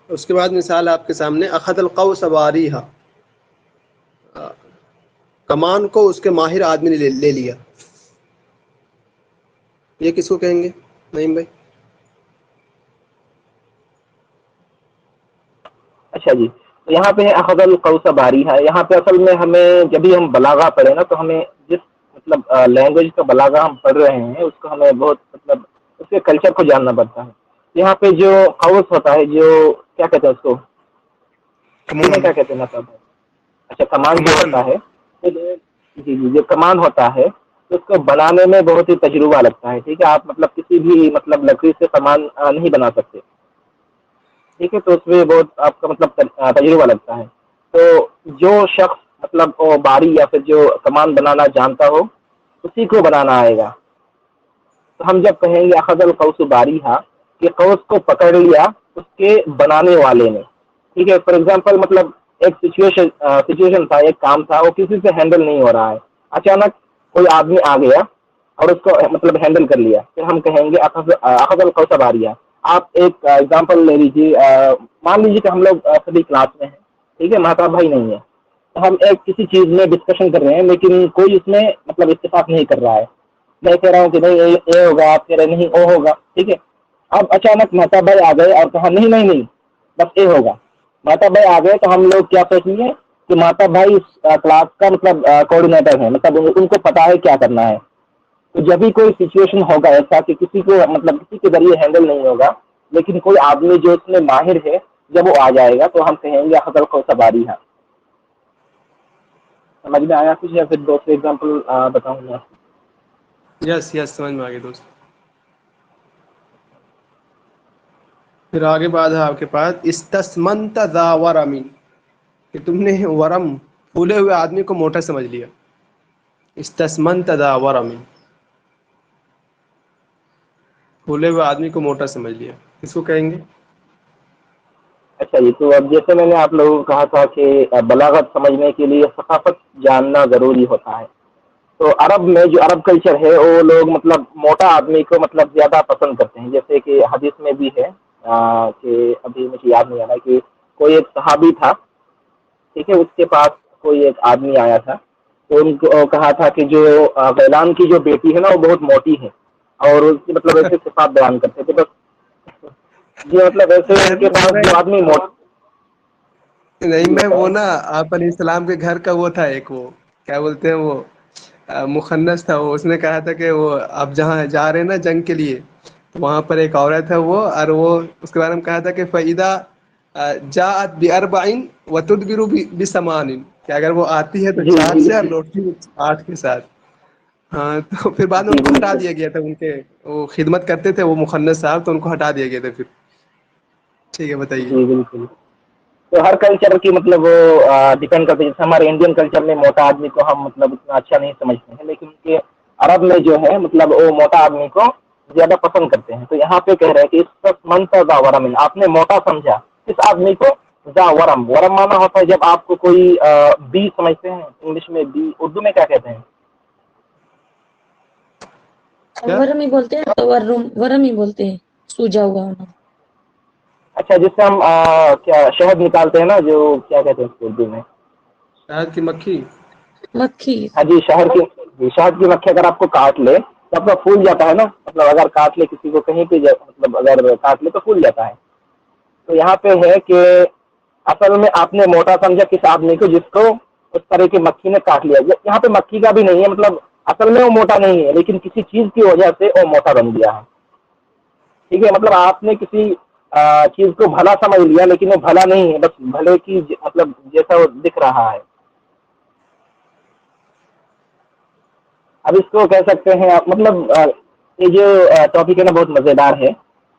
اس کے بعد مثال آپ کے سامنے اخذ القوس واریہا، کمان کو اس کے ماہر آدمی نے لے لیا. یہ کس کو کہیں گے؟ نعیم بھائی. اچھا جی. تو یہاں پہ اخذ القوس باریہا، یہاں پہ اصل میں ہمیں جب بھی ہم بلاغہ پڑھیں نا تو ہمیں جس مطلب لینگویج کا بلاغہ ہم پڑھ رہے ہیں اس کو ہمیں بہت مطلب اس کے کلچر کو جاننا پڑتا ہے. یہاں پہ جو قوس ہوتا ہے، جو کیا کہتے ہیں اس کو اردو میں کمان. کیا کہتے ہیں صاحب؟ اچھا، کمان جو کمان. ہوتا ہے، جی جی، جو کمان ہوتا ہے اس کو بنانے میں بہت ہی تجربہ لگتا ہے. ٹھیک ہے. آپ مطلب کسی بھی مطلب لکڑی سے کمان نہیں بنا سکتے. ٹھیک ہے. تو اس میں بہت آپ کا مطلب تجربہ لگتا ہے. تو جو شخص مطلب وہ باری یا پھر جو کمان بنانا جانتا ہو اسی کو بنانا آئے گا. تو ہم جب کہیں گے اخذ القوس باریہا کہ قوس کو پکڑ لیا اس کے بنانے والے نے. ٹھیک ہے, فار ایگزامپل مطلب ایک سچویشن تھا, ایک کام تھا, وہ کسی سے ہینڈل نہیں ہو رہا ہے, اچانک کوئی آدمی آ گیا اور اس کو مطلب ہینڈل کر لیا, پھر ہم کہیں گے اخذ القوس باریہا. آپ ایک ایگزامپل لے لیجیے, مان لیجیے کہ ہم لوگ سبھی کلاس میں ہیں, ٹھیک ہے, مہتاب بھائی نہیں ہے, تو ہم ایک کسی چیز میں ڈسکشن کر رہے ہیں لیکن کوئی اس میں مطلب اتفاق نہیں کر رہا ہے. میں کہہ رہا ہوں کہ نہیں یہ ہوگا, آپ کہہ رہے نہیں وہ ہوگا, ٹھیک ہے. اب اچانک مہتاب بھائی آ گئے اور کہا نہیں نہیں نہیں بس یہ ہوگا. مہتاب بھائی آ گئے تو ہم لوگ کیا سوچیں گے کہ مہتاب بھائی اس کلاس کا مطلب کوآرڈینیٹر ہے, مطلب ان کو پتا ہے کیا کرنا ہے. تو جب بھی کوئی سچویشن ہوگا ایسا کہ کسی کو مطلب کسی کے ذریعے ہینڈل نہیں ہوگا لیکن کوئی آدمی جو اس میں ماہر ہے جب وہ آ جائے گا تو ہم کہیں گے اخذ القوس باریہا. سمجھ میں آیا کچھ, یا پھر دوسرے ایگزامپل بتاؤں میں؟ یس یس, سمجھ میں آ گئی دوست. پھر آگے بعد ہے آپ کے پاس استسمنت ذا ورم, کہ تم نے ورم پھولے ہوئے آدمی کو موٹا سمجھ لیا. استسمنت ذا ورم, پھولے ہوئے آدمی کو موٹا سمجھ لیا, کس کو کہیں گے؟ اچھا جی, تو اب جیسے میں نے آپ لوگوں کو کہا تھا کہ بلاغت سمجھنے کے لیے ثقافت جاننا ضروری ہوتا ہے. تو عرب میں جو عرب کلچر ہے وہ لوگ مطلب موٹا آدمی کو مطلب زیادہ پسند کرتے ہیں. جیسے کہ حدیث میں بھی ہے کہ ابھی مجھے یاد نہیں آ رہا کہ کوئی ایک صحابی تھا, ٹھیک ہے, اس کے پاس کوئی ایک آدمی آیا تھا, تو ان کو کہا تھا کہ جو غیلان کی جو بیٹی ہے نا وہ بہت موٹی ہے, اور اس کی مطلب ایسے صفات بیان کرتے تھے. بس جی, مطلب ایسے ان کے پاس جو آدمی نہیں, میں وہ نا آپ علیہ السلام کے گھر کا وہ تھا ایک, وہ کیا بولتے ہیں وہ مخنث تھا وہ, اس نے کہا تھا کہ وہ آپ جہاں جا رہے ہیں نا جنگ کے لیے, تو وہاں پر ایک عورت ہے وہ, اور وہ اس کے بارے میں کہا تھا کہ فَإِذَا جَاءَتْ بِأَرْبَعٍ وَتُدْبِرُ بِثَمَانٍ, کہ اگر وہ آتی ہے تو جی 4 جی سے اور لوٹتی 8 کے ساتھ. ہاں, تو پھر بعد میں جی ان کو ہٹا بالکل دیا گیا تھا, ان کے وہ خدمت کرتے تھے وہ مخنث صاحب, تو ان کو ہٹا دیا گیا تھا پھر. ٹھیک ہے, بتائیے. جی بالکل. تو ہر کلچر کی مطلب وہ ڈپینڈ کرتے ہیں. جیسے ہمارے انڈین کلچر میں موٹا آدمی کو ہم مطلب اتنا اچھا نہیں سمجھتے ہیں, لیکن ان کے عرب میں جو ہے مطلب وہ موٹا آدمی کو زیادہ پسند کرتے ہیں. تو یہاں پہ کہہ رہے ہیں کہ استسمنت ذا ورم, آپ نے موٹا سمجھا اس آدمی کو. ذا ورم, ورم مانا ہوتا ہے جب آپ کو کوئی بی سمجھتے ہیں انگلش میں بی, اردو میں کیا کہتے ہیں؟ کیا ورم ہی بولتے ہیں, ورم ہی بولتے ہیں, سوجا ہوا ہونا. اچھا, جس سے ہم کیا شہد نکالتے ہیں نا, جو کیا کہتے ہیں اس کو اردو میں؟ شہد کی مکھی. مکھی. ہاں جی, شہد کی مکھی اگر آپ کو کاٹ لے تو آپ کا پھول جاتا ہے نا, مطلب اگر کاٹ لے کسی کو کہیں پہ, مطلب اگر کاٹ لے تو پھول جاتا ہے. تو یہاں پہ ہے کہ اصل میں آپ نے موٹا سمجھا کس آدمی کو جس کو اس طرح کی مکھی نے کاٹ لیا. یہاں پہ مکھی کا بھی نہیں ہے, مطلب اصل میں وہ موٹا نہیں ہے لیکن کسی چیز کی وجہ سے وہ موٹا بن گیا ہے. ٹھیک ہے, مطلب آپ نے کسی چیز کو بھلا سمجھ لیا لیکن وہ بھلا نہیں ہے, بس بھلے کی مطلب جیسا وہ دکھ رہا ہے. اب اس کو کہہ سکتے ہیں آپ, مطلب یہ جو ٹاپک ہے نا بہت مزیدار ہے.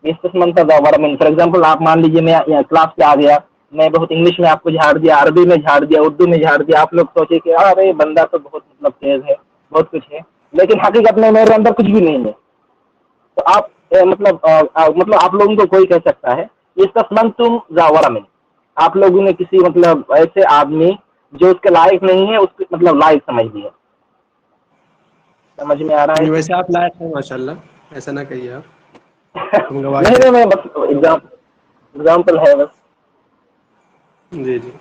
استسمنت ذا ورم, فار ایگزامپل آپ مان لیجیے میں کلاس پہ آ گیا, میں بہت انگلش میں آپ کو جھاڑ دیا, عربی میں جھاڑ دیا, اردو میں جھاڑ دیا, آپ لوگ سوچے کہ ارے بندہ تو بہت مطلب تیز ہے, بہت کچھ ہے, لیکن حقیقت میں میرے اندر کچھ بھی نہیں ہے. تو آپ مطلب آپ لوگوں کو کوئی کہہ سکتا ہے استسمنتم ذا ورم, آپ لوگوں نے کسی مطلب ایسے آدمی جو اس کے لائق نہیں ہے اس کو مطلب لائق سمجھ لیا. سمجھ میں آ رہا ہے ویسے کچھ؟ آپ لائق ہیں ماشاء اللہ, ایسا نہ کہیے آپ, ہم گواہ نہیں ہیں. نہیں, میں بس ایگزامپل ہے بس. جی جی.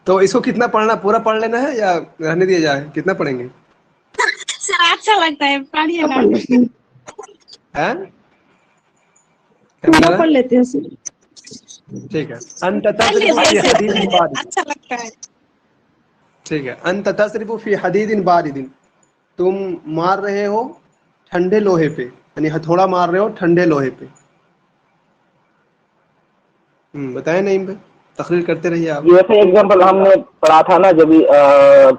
تو اس کو کتنا پڑھنا, پورا پڑھ لینا ہے یا رہنے دیا جائے, کتنا پڑھیں گے؟ سر اچھا لگتا ہے, پڑھیے نا. ہاں, کیا پورا بولا نا؟ پڑھ لیتے ہیں سر. ٹھیک ہے. انت پڑھیے تضرب فی سر, حدید بارد. اچھا لگتا ہے. ٹھیک ہے. انت تضرب فی حدید بارد, تم مار رہے ہو ٹھنڈے لوہے پہ, یعنی ہتھوڑا مار رہے ہو ٹھنڈے لوہے پہ. بتائیں نہیں بھائی, تقریر کرتے رہیے آپ. یہ ایسے ایگزامپل ہم نے پڑھا تھا نا, جب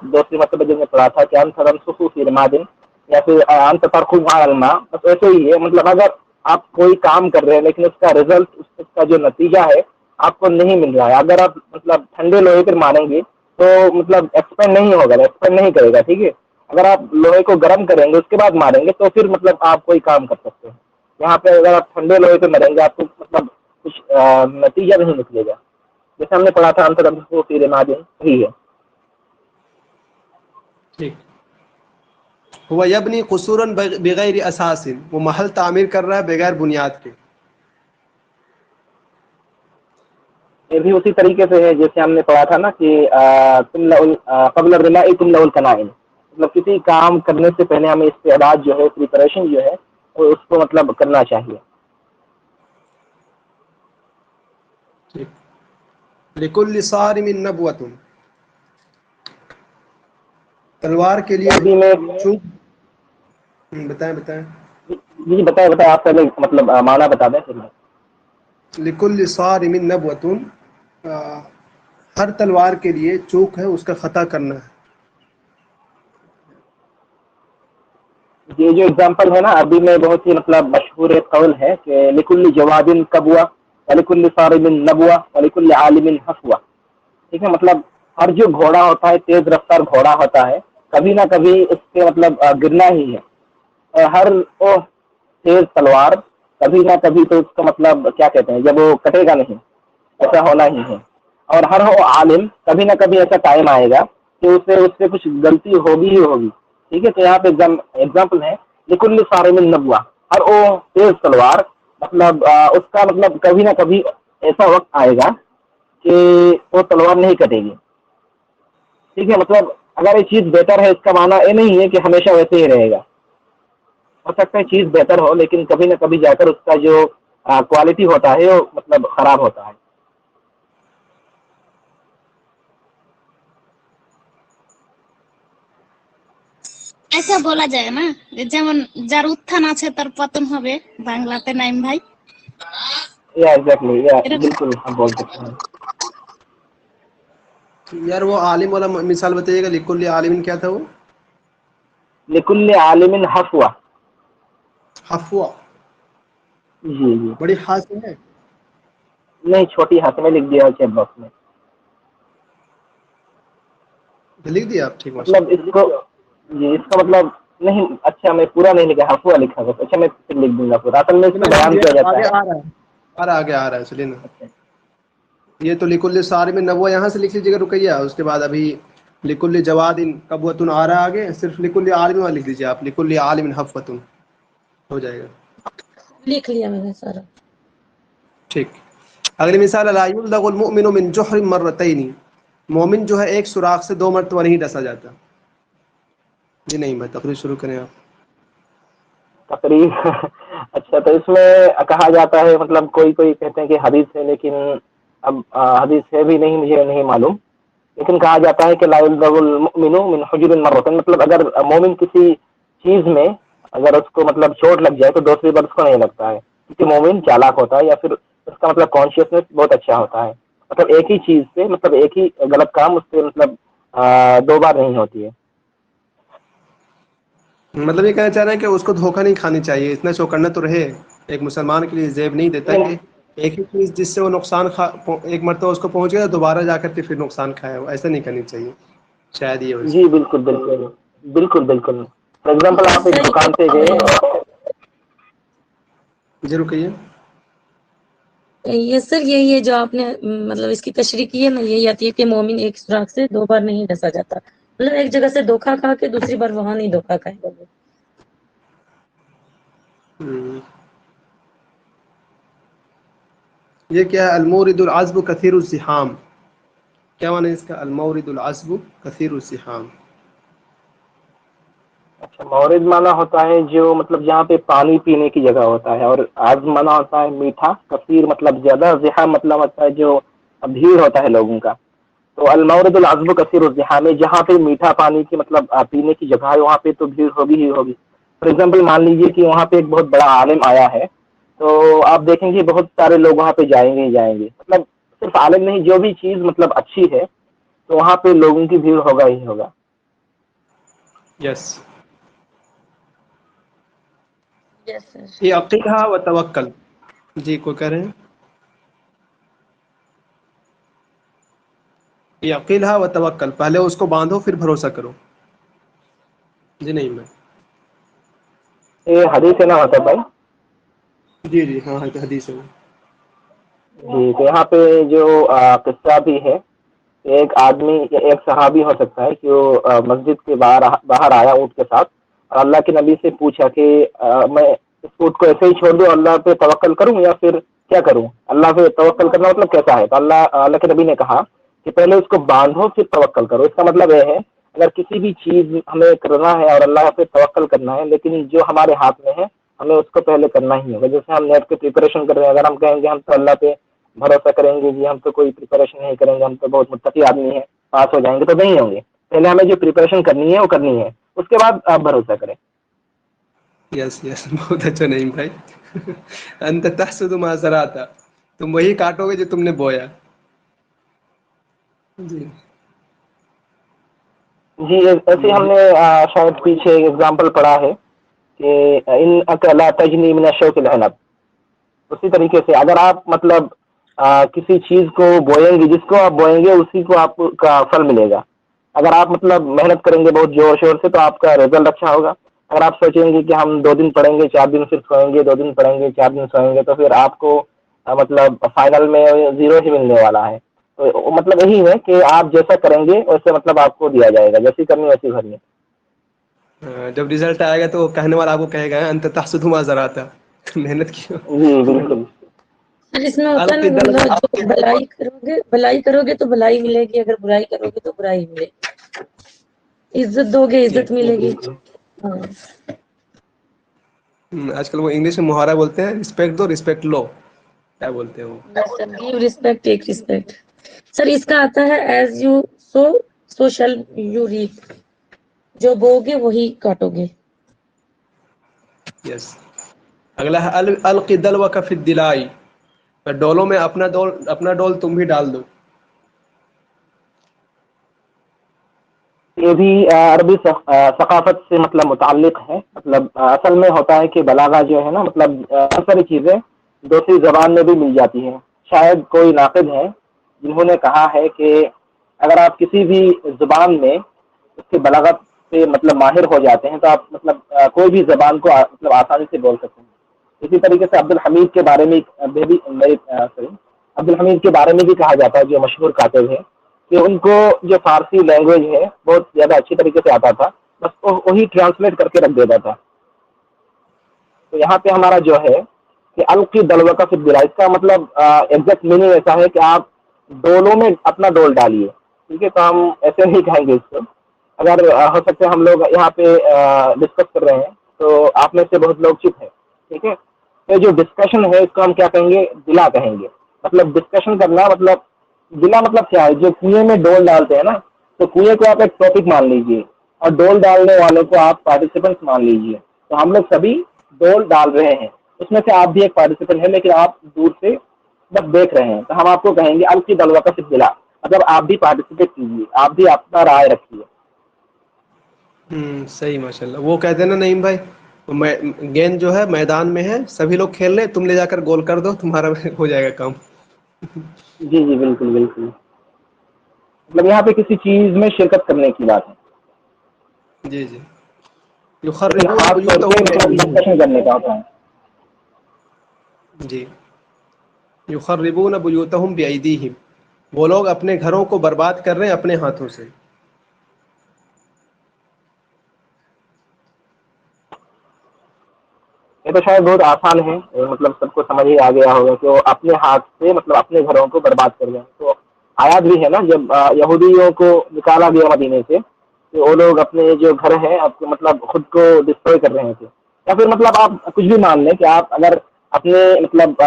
دوسری مرتبہ جب نے پڑھا تھا کہ انصفو فی رمادن, یا پھر انت ترخو علما, بس ایسے ہی ہے. مطلب اگر آپ کوئی کام کر رہے ہیں لیکن اس کا رزلٹ, اس کا جو نتیجہ ہے آپ کو نہیں مل رہا ہے, اگر آپ مطلب ٹھنڈے لوہے پر ماریں گے تو مطلب ایکسپینڈ نہیں ہوگا، ایکسپینڈ نہیں کرے گا. ٹھیک ہے، اگر آپ لوہے کو گرم کریں گے اس کے بعد ماریں گے تو پھر مطلب آپ کوئی کام کر سکتے ہیں. یہاں پہ اگر آپ ٹھنڈے لوہے پہ مریں گے آپ کو مطلب کچھ نتیجہ نہیں نکلے گا. جیسے ہم نے پڑھا تھا انتر فی رمادن، وہی ہے. ٹھیک. وہ یبنی قصورا بغیر اساس، وہ محل تعمیر کر رہا ہے بغیر بنیاد کے. یہ بھی اسی طریقے سے ہے جیسے ہم نے پڑھا تھا نا کہ قبل الرماء تملأ القنائن، مطلب کسی کام کرنے سے پہلے ہمیں استعداد جو ہے، پریپریشن جو ہے وہ اس کو مطلب کرنا چاہیے. ٹھیک. لکل صارم نبوۃ، تلوار کے لیے عربی میں چونک. بتائیں بتائیں. جی بتائیں آپ پہلے مطلب معنی بتا دیں پھر. لکل صارم نبوۃ، ہر تلوار کے لیے چوک ہے، اس کا خطا کرنا ہے. یہ جو اگزامپل ہے نا عربی میں بہت ہی مطلب مشہور قول ہے کہ لکل جواد کبوا ولکل صارم نبوہ ولکل عالم حفوہ. ٹھیک ہے، مطلب ہر جو گھوڑا ہوتا ہے، تیز رفتار گھوڑا ہوتا ہے، کبھی نہ کبھی اس کے مطلب گرنا ہی ہے. اور ہر وہ تیز تلوار کبھی نہ کبھی تو اس کا مطلب کیا کہتے ہیں، جب وہ کٹے گا نہیں، ایسا ہونا ہی ہے. اور ہر وہ عالم کبھی نہ کبھی ایسا ٹائم آئے گا کہ اس سے کچھ غلطی ہوگی ہی ہوگی. ٹھیک ہے، تو یہاں پہ ایگزامپل ہے لکل صارم نبوہ، ہر وہ تیز تلوار مطلب اس کا مطلب کبھی نہ کبھی ایسا وقت آئے گا کہ وہ تلوار نہیں کٹے گی. ٹھیک ہے، مطلب اگر یہ چیز بہتر ہے اس کا معنی یہ نہیں ہے کہ ہمیشہ ویسے ہی رہے گا. ہو سکتا ہے چیز بہتر ہو لیکن کبھی نہ کبھی جا کر اس کا جو کوالٹی ہوتا ہے وہ مطلب خراب ہوتا ہے. ایسا بولا جائے نا যেমন যার উত্থান আছে তার পতন হবে, বাংলাতে নাইম ভাই یا ایگزیکٹلی، یا এরকম. بالکل ہم بول سکتے ہیں. یار وہ عالم والا مثال بتائیے گا. لکل عالم کیا تھا وہ؟ لکل عالم حفوہ. حفوہ. جی جی، بڑی خاص ہے. نہیں چھوٹی ہاتھ میں لکھ دیا چیٹ باکس میں. لکھ دیا آپ؟ ٹھیک، ماشاء مطلب اس کو جی اس کا مطلب نہیں، اچھا میں پورا نہیں لکھا، حفوہ لکھا تھا. اچھا میں پھر لکھ دوں گا پورا. اصل میں اس اللہ. کو بیان کیا جاتا آگے ہے. آ رہا ہے، آگے آ رہا ہے، چلیے نا. اچھا یہ تو لکل صارم نبوہ یہاں سے لکھ لیجیے گا رکیہ. اس کے بعد ابھی لکل جواد کبوۃ آ رہا ہے آگے، صرف لکل عالم لکھ دیجیے آپ. لکل عالم حفوۃ ہو جائے گا. لکھ لیا میں نے سارا. ٹھیک. اگلی مثال، لا یلدغ المؤمن من جحر مرتین، مومن جو ہے ایک سوراخ سے 2 مرتبہ نہیں ڈسا جاتا. جی نہیں بھائی، تقریر شروع کریں آپ. تقریب اچھا تو اس میں کہا جاتا ہے مطلب کوئی کہتے ہیں کہ حدیث ہے، لیکن اب حدیث ہے بھی نہیں، مجھے نہیں معلوم. لیکن کہا جاتا ہے کہ لا یلدغ المؤمن من حجر مرتين، مطلب اگر مومن کسی چیز میں اگر اس کو مطلب چوٹ لگ جائے تو دوسری بار اس کو نہیں لگتا ہے، کیونکہ مومن چالاک ہوتا ہے، یا پھر اس کا مطلب کانشیسنیس بہت اچھا ہوتا ہے. مطلب ایک ہی چیز سے، مطلب ایک ہی غلط کام اس سے مطلب 2 بار نہیں ہوتی ہے. مطلب یہ کہنا چاہ رہے ہیں کہ اس کو دھوکہ نہیں کھانی چاہیے، اتنا چوکنا تو رہے. ایک مسلمان کے لیے زیب نہیں دیتا کہ ایک ہی چیز جس سے وہ نقصان ایک مرتبہ اس کو پہنچ گیا، دوبارہ جا کر کے پھر نقصان کھایا. وہ ایسا نہیں کرنی چاہیے. شاید یہ جی بالکل بالکل بالکل بالکل. فار ایگزامپل آپ ایک دکان پہ گئے. جی رکیے. یہ سر یہی ہے جو آپ نے مطلب اس کی تشریح کی ہے نا، یہی آتی ہے کہ مومن ایک سوراخ سے 2 بار نہیں ڈسا جاتا. مطلب ایک جگہ سے دھوکا کھا کے دوسری بار وہاں نہیں دھوکا کھائے گا وہ. یہ کیا ہے؟ المورد العذب کثیر الزحام. کیا معنی ہے اس کا؟ المورد العذب کثیر الزحام. اچھا، مورد مانا ہوتا ہے جو مطلب جہاں پہ پانی پینے کی جگہ ہوتا ہے، اور عذب مانا ہوتا ہے میٹھا. کثیر مطلب زیادہ، زحام مطلب ہوتا ہے جو بھیڑ ہوتا ہے لوگوں کا. تو المورد العذب کثیر الزحام، جہاں پہ میٹھا پانی کی مطلب پینے کی جگہ ہے وہاں پہ تو بھیڑ ہوگی ہی ہوگی. فار ایگزامپل مان لیجیے کہ وہاں پہ ایک بہت بڑا عالم آیا ہے، تو آپ دیکھیں گے بہت سارے لوگ وہاں پہ جائیں گے ہی جائیں گے. مطلب صرف عالم نہیں، جو بھی چیز مطلب اچھی ہے تو وہاں پہ لوگوں کی بھیڑ ہوگا ہی ہوگا. یس. یس سر. یہ عقیدہ و توکل. جی کوئی کہہ رہے ہیں؟ یقلها و توکل، پہلے اس کو باندھو پھر بھروسہ کرو. جی نہیں میں یہ حدیث ہے نا مطلب بھائی. جی جی ہاں حدیث ہے. جی تو یہاں پہ جو قصہ بھی ہے، ایک آدمی یا ایک صحابی ہو سکتا ہے کہ وہ مسجد کے باہر آیا اونٹ کے ساتھ، اور اللہ کے نبی سے پوچھا کہ میں اس اونٹ کو ایسے ہی چھوڑ دوں، اللہ پہ توکل کروں یا پھر کیا کروں؟ اللہ پہ توکل کرنا مطلب کیسا ہے؟ تو اللہ کے نبی نے کہا کہ پہلے اس کو باندھو پھر توکل کرو. اس کا مطلب یہ ہے اگر کسی بھی چیز ہمیں کرنا ہے اور اللہ پہ توکل کرنا ہے، لیکن جو ہمارے ہاتھ میں ہے ہمیں اس کو پہلے کرنا ہی ہوگا. جیسے ہم نیٹ کی پریپریشن کر رہے ہیں، اگر ہم کہیں گے ہم تو اللہ پہ بھروسہ کریں گے جی، ہم تو کوئی پریپریشن نہیں کریں گے، ہم تو بہت متقی آدمی ہیں، پاس ہو جائیں گے، تو نہیں ہوں گے. پہلے ہمیں جو پریپریشن کرنی ہے وہ کرنی ہے، اس کے بعد آپ بھروسہ کریں. یس یس بہت اچھا نہیں بھائی. انت تحسد ما زرعت، تم وہی کاٹو گے جو تم نے بویا. جی جی ایسے ہم نے شاید پیچھے اگزامپل پڑھا ہے کہ ان اکلا تجنی من الشوک العنب. اسی طریقے سے اگر آپ مطلب کسی چیز کو بوئیں گے، جس کو آپ بوئیں گے اسی کو آپ کا پھل ملے گا. اگر آپ مطلب محنت کریں گے بہت زور شور سے تو آپ کا رزلٹ اچھا ہوگا. اگر آپ سوچیں گے کہ ہم 2 دن پڑھیں گے 4 دن پھر سوئیں گے، 2 دن پڑھیں گے 4 دن سوئیں گے، تو پھر آپ کو مطلب فائنل میں 0 ہی ملنے والا ہے. تو مطلب یہی ہے کہ آپ جیسا کریں گے ویسے مطلب آپ کو دیا جائے گا، جیسی کرنی ویسی بھرنی. جب رزلٹ آئے گا تو کہنے والا آپ کو کہے گا انت تحسد ما زرعت، محنت کی. جی بالکل. اور اس میں ہوتا ہے نا القدل، بندہ جو بھلائی کرو گے تو بھلائی ملے گی، اگر برائی کرو گے تو برائی ملے گی. عزت دو گے عزت ملے گی. ہاں آج کل وہ انگلش میں محاورہ بولتے ہیں، رسپیکٹ دو رسپیکٹ لو، کیا بولتے ہیں وہ. گیو ریسپیکٹ ٹیک ریسپیکٹ. سر اس کا آتا ہے ایز یو سو سو شل یو ریپ، جو بو گے وہی کاٹو گے. یس. اگلا ہے الق دلوک فی الدلاء، ڈولوں میں اپنا ڈول تم بھی ڈال دو. یہ بھی عربی ثقافت سے مطلب متعلق ہے. مطلب اصل میں ہوتا ہے کہ بلاغہ جو ہے نا، مطلب بہت ساری چیزیں دوسری زبان میں بھی مل جاتی ہیں. شاید کوئی ناقد ہیں جنہوں نے کہا ہے کہ اگر آپ کسی بھی زبان میں اس کے بلاغت سے مطلب ماہر ہو جاتے ہیں تو آپ مطلب کوئی بھی زبان کو مطلب آسانی سے بول سکتے ہیں. اسی طریقے سے عبدالحمید کے بارے میں عبدالحمید کے بارے میں بھی کہا جاتا ہے، جو مشہور کاتب ہے، کہ ان کو جو فارسی لینگویج ہے بہت زیادہ اچھی طریقے سے آتا تھا، بس وہی ٹرانسلیٹ کر کے رکھ دیتا تھا. تو یہاں پہ ہمارا جو ہے کہ القی دلوکا فی الدلاء، اس کا مطلب ایگزیکٹ میننگ ایسا ہے کہ آپ ڈولوں میں اپنا ڈول ڈالیے. ٹھیک ہے، تو ہم ایسے نہیں کہیں گے اس کو. اگر ہو سکتا ہے ہم لوگ یہاں پہ ڈسکس کر رہے ہیں تو آپ میں سے بہت لوگ چپ ہیں. ٹھیک ہے، تو جو ڈسکشن ہے اس کو ہم کیا کہیں گے؟ دلا کہیں گے. مطلب ڈسکشن کرنا مطلب دلا مطلب کیا ہے؟ جو کنویں میں ڈول ڈالتے ہیں نا، تو کنویں کو آپ ایک ٹاپک مان لیجئے اور ڈول ڈالنے والوں کو آپ پارٹیسپینٹس مان لیجئے. تو ہم لوگ سبھی ڈول ڈال رہے ہیں، اس میں سے آپ بھی ایک پارٹیسپینٹ ہیں، لیکن آپ دور سے بس دیکھ رہے ہیں. تو ہم آپ کو کہیں گے القی دلوکا فی الدلاء، مطلب آپ بھی پارٹیسپیٹ کیجیے، آپ بھی اپنا رائے رکھیے. صحیح ماشاء اللہ. وہ کہتے ہیں نا نعیم بھائی، گیند جو ہے میدان میں ہے، سبھی لوگ کھیل رہے، تم لے جا کر گول کر دو، تمہارا ہو جائے گا کام. جی جی بالکل بالکل. مطلب یہاں پہ کسی چیز میں شرکت کرنے کی بات ہے، جی جی. لیکن یخربون خاص طور پہ بیوتہم مطلب بأیدیہم. ڈسکشن کرنے کا ہوتا ہے. جی. یخربون بیوتہم بأیدیہم، وہ لوگ اپنے گھروں کو برباد کر رہے ہیں اپنے ہاتھوں سے. یہ تو شاید بہت آسان ہے، مطلب سب کو سمجھ ہی آ گیا ہوگا کہ وہ اپنے ہاتھ سے مطلب اپنے گھروں کو برباد کر گئے. تو آیات بھی ہے نا، جب یہودیوں کو نکالا گیا مدینے سے تو وہ لوگ اپنے جو گھر ہیں مطلب خود کو ڈسٹروائے کر رہے تھے. یا پھر مطلب آپ کچھ بھی مان لیں کہ آپ اگر اپنے مطلب